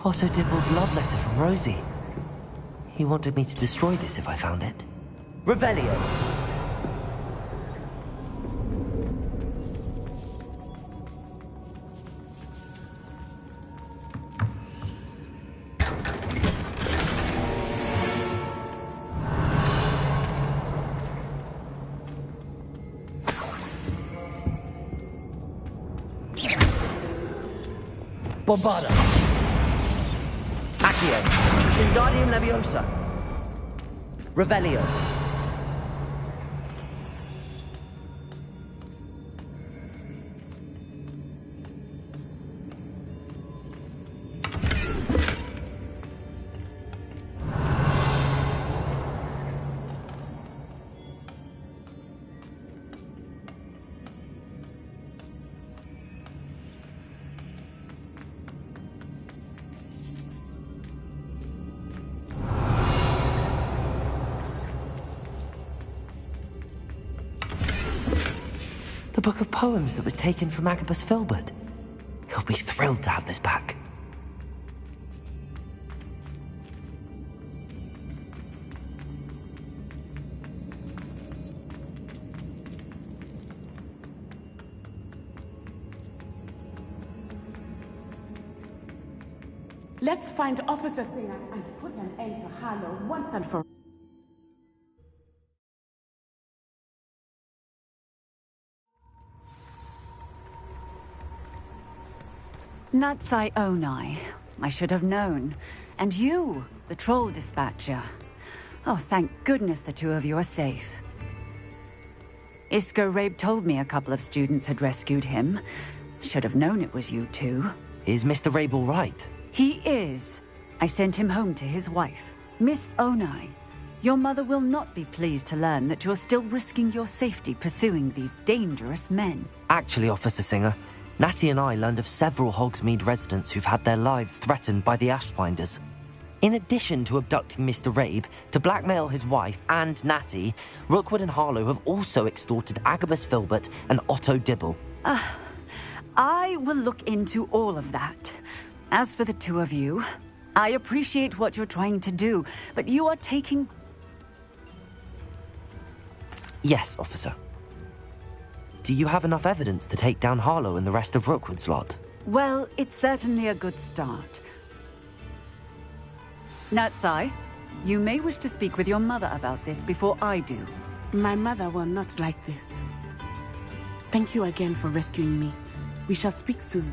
Otto Dibble's love letter from Rosie. He wanted me to destroy this if I found it. Revelio! Bombarda. Accio. Wingardium Leviosa. Revelio. The book of poems that was taken from Agabus Filbert. He'll be thrilled to have this back. Let's find Officer Singer and put an end to Harlow once and for all. Natsai Onai. I should have known. And you, the troll dispatcher. Oh, thank goodness the two of you are safe. Isco Rabe told me a couple of students had rescued him. Should have known it was you two. Is Mr. Rabe all right? He is. I sent him home to his wife. Miss Onai, your mother will not be pleased to learn that you're still risking your safety pursuing these dangerous men. Actually, Officer Singer, Natty and I learned of several Hogsmeade residents who've had their lives threatened by the Ashbinders. In addition to abducting Mr. Rabe to blackmail his wife and Natty, Rookwood and Harlow have also extorted Agabus Filbert and Otto Dibble. I will look into all of that. As for the two of you, I appreciate what you're trying to do, but you are taking... Yes, officer. Do you have enough evidence to take down Harlow and the rest of Rookwood's lot? Well, it's certainly a good start. Natsai, you may wish to speak with your mother about this before I do. My mother will not like this. Thank you again for rescuing me. We shall speak soon.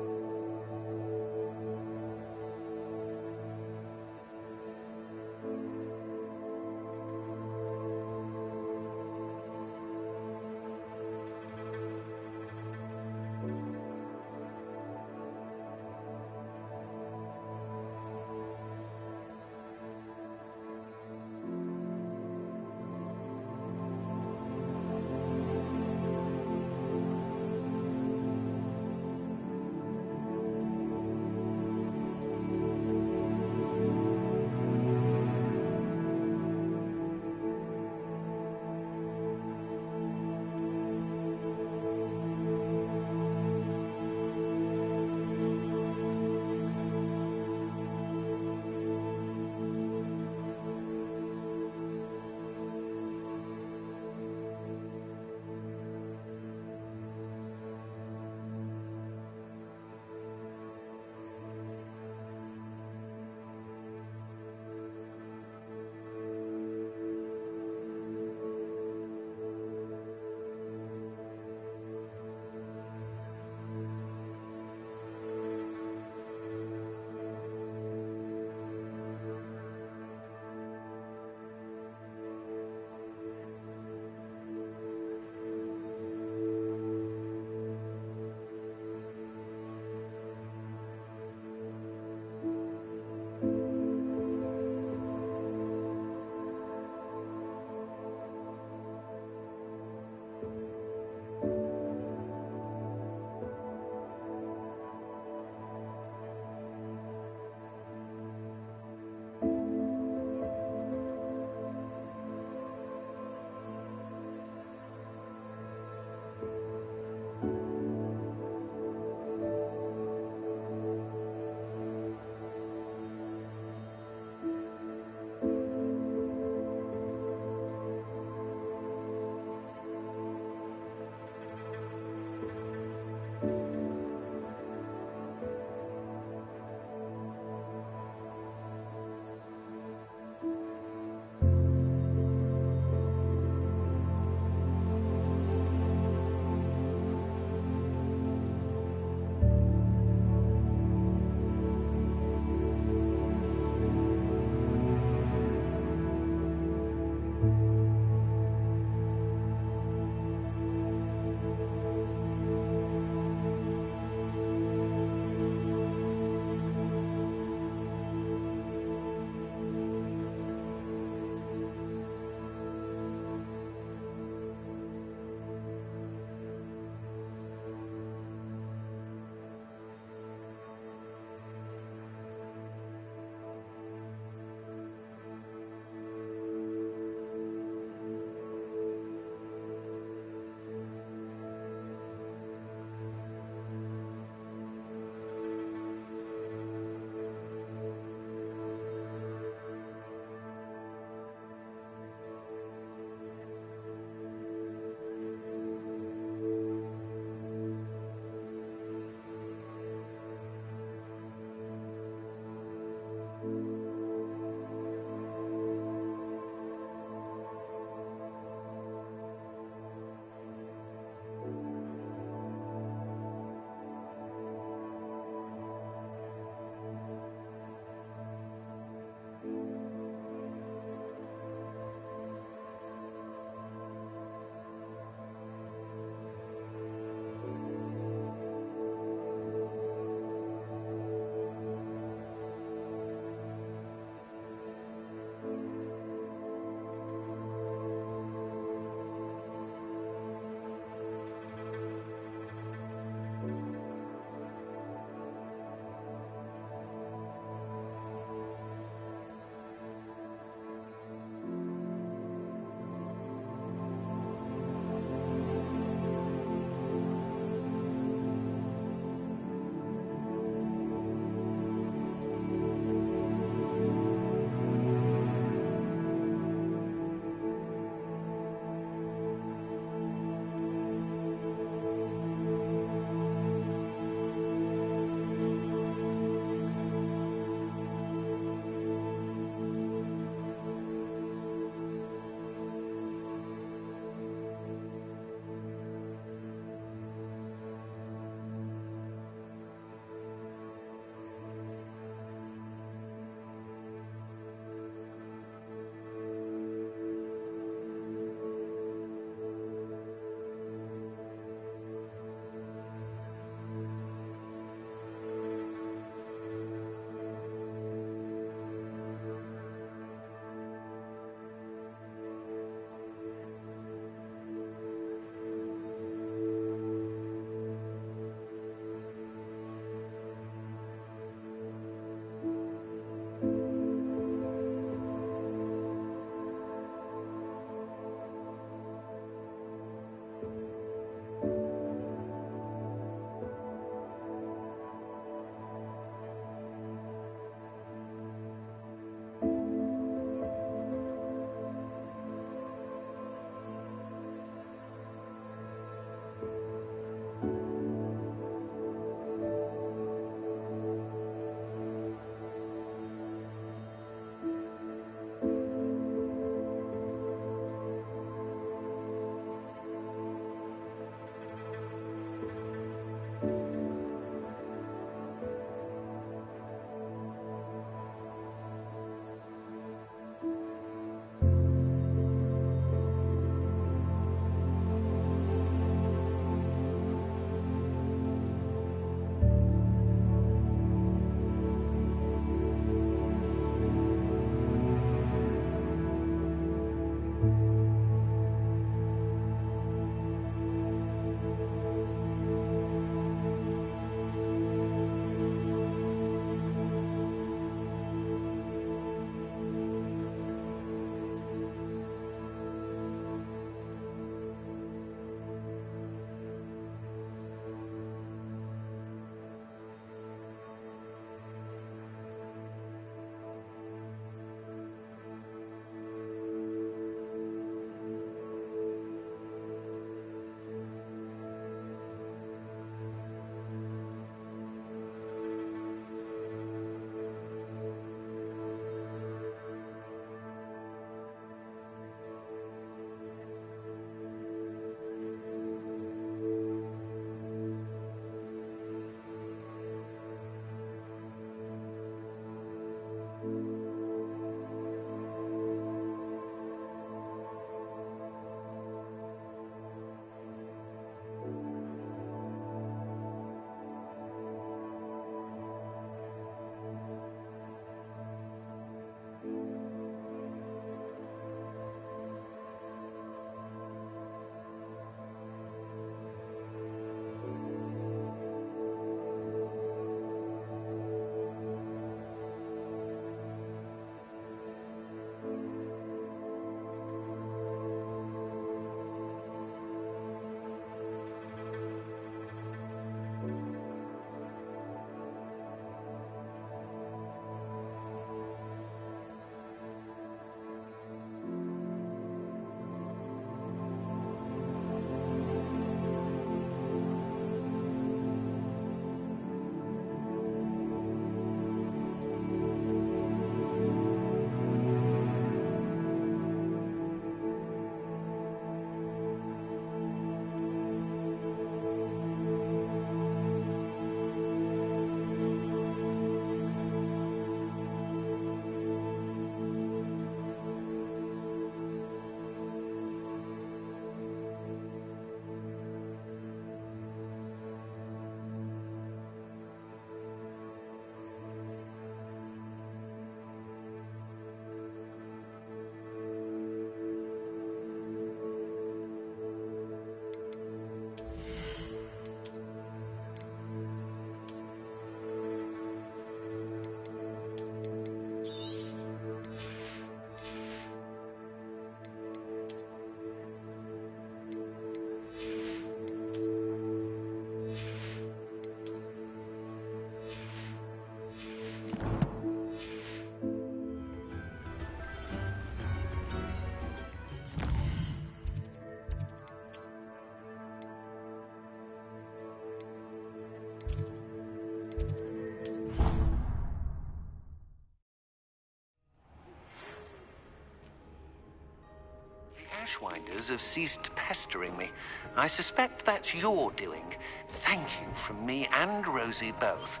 Ashwinders have ceased pestering me. I suspect that's your doing. Thank you from me and Rosie both.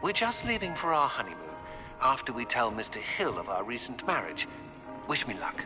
We're just leaving for our honeymoon, after we tell Mr. Hill of our recent marriage. Wish me luck.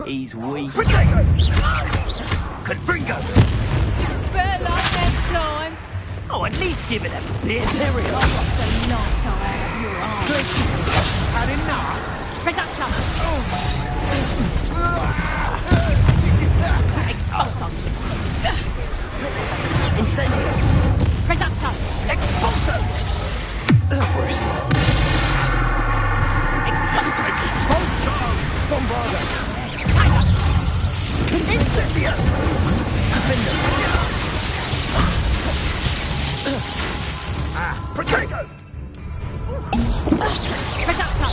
He's weak. Confringo! Better luck next time. Oh, at least give it a bit. There we go. What's the knife out of your arm? Had enough! Reductor! Expulsor! Incendio! Reductor! Expulso! Crucial! Expulsor! Bombarda! Incendio! Protego! Reductor!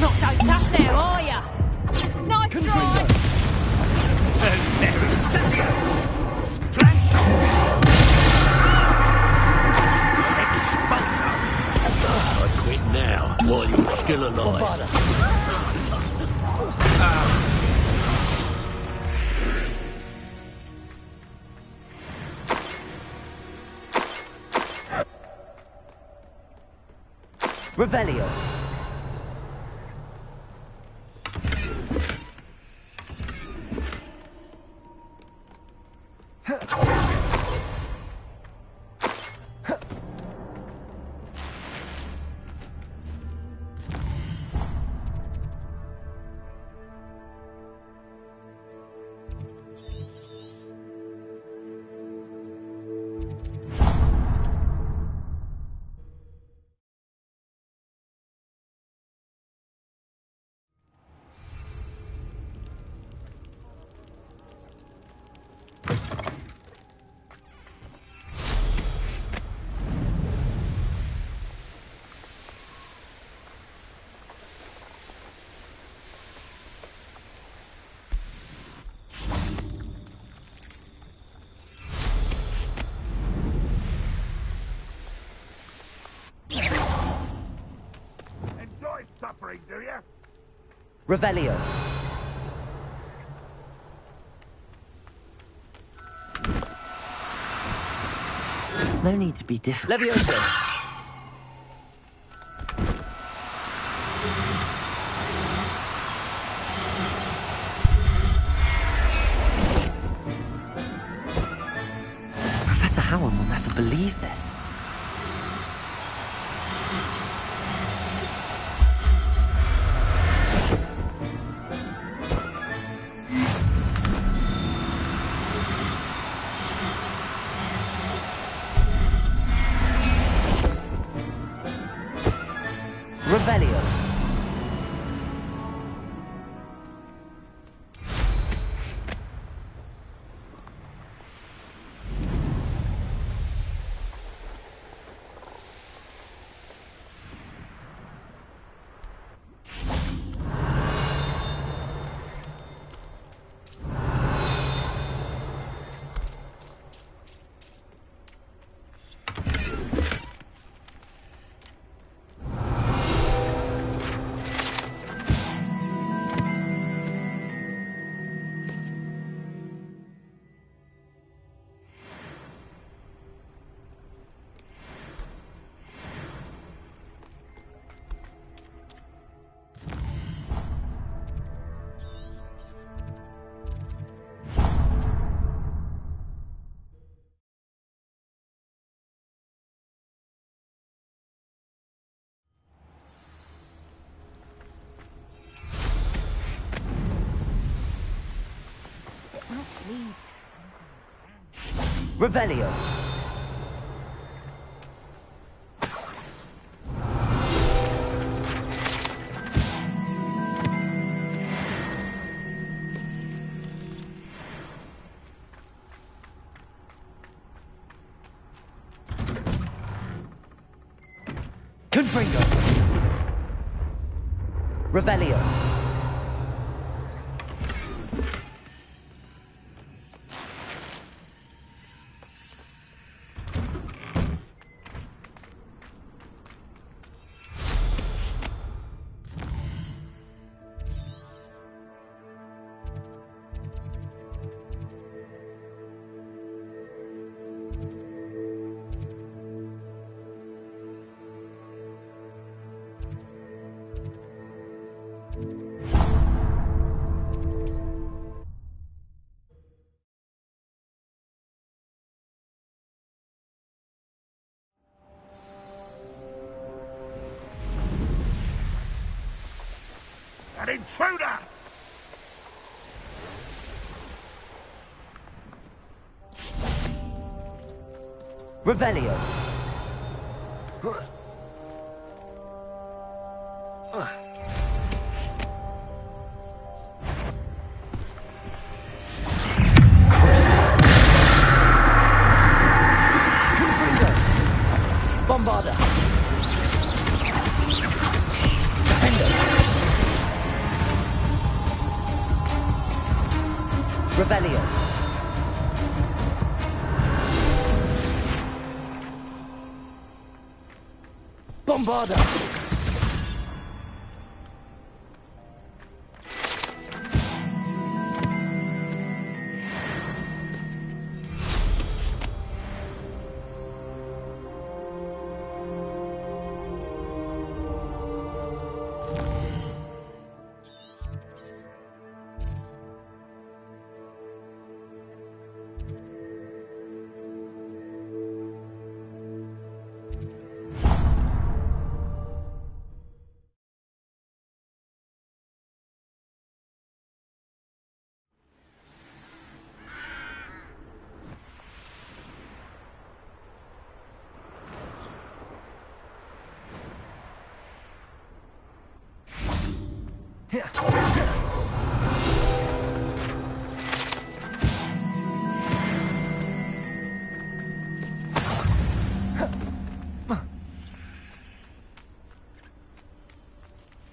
Not so tough there, are ya? Nice try! So very Incendio! Flash! Expulso! I quit now, while you're still alive. Revelio. Enjoy suffering, do you? Revelio. No need to be different. Levioso! Professor Howard will never believe this. Revelio. Revelio. Confringo. Revelio. An intruder! Revelio. Bombarda. Defender. Revelio. Bombarda.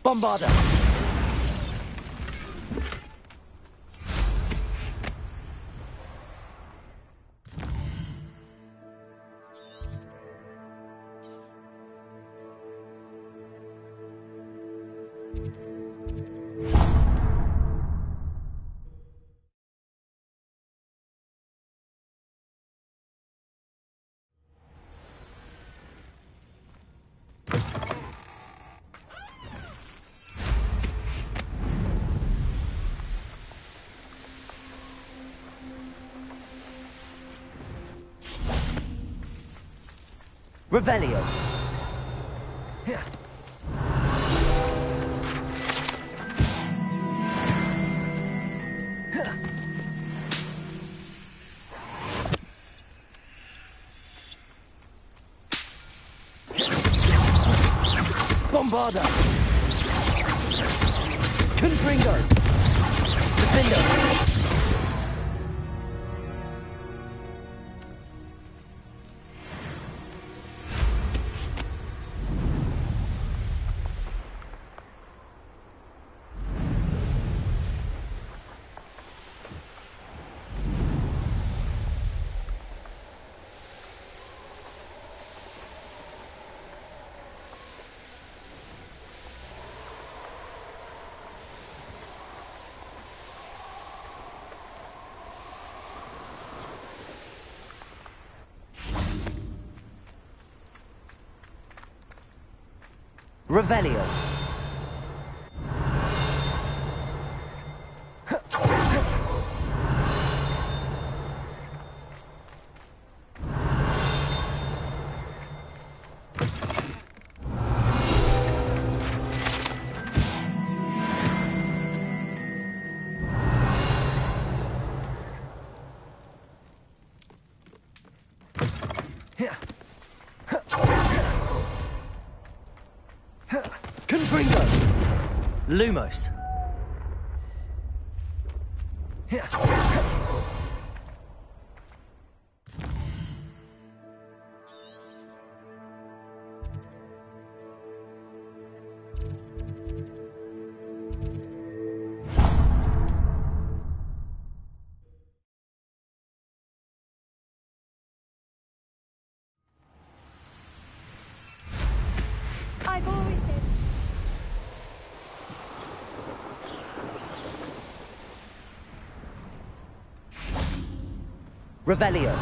Bombarda. Revelio. Bombarda. Confringo. Defender. Revelio. Lumos. I've always said. Revelio.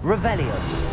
Revelio.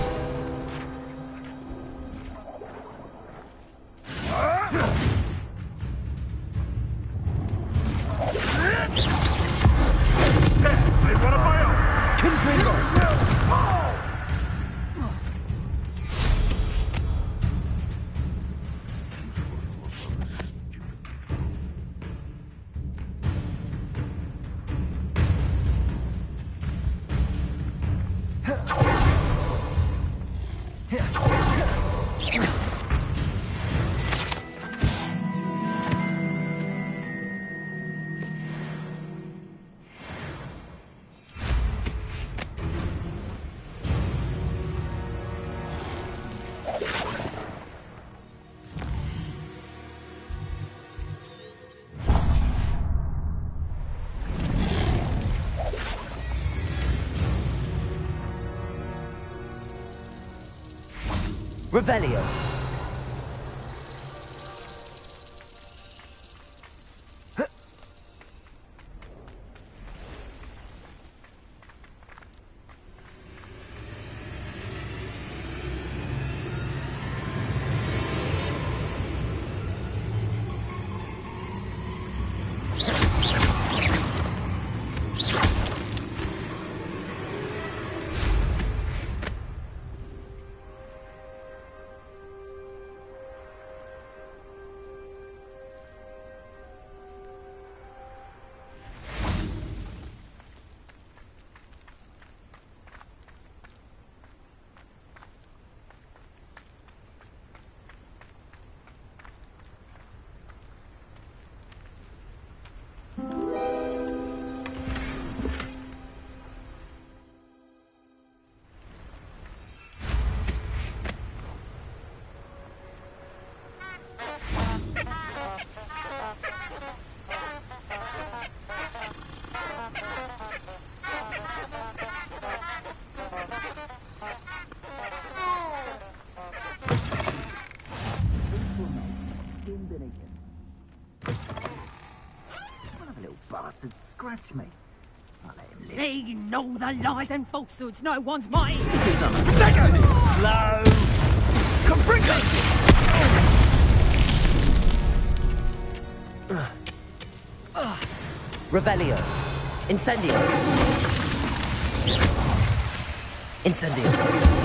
Revelio. Scratch me. They know the lies and falsehoods no one's mine. Protect us! Slow! Come bring us! Revelio. Incendio. Incendio.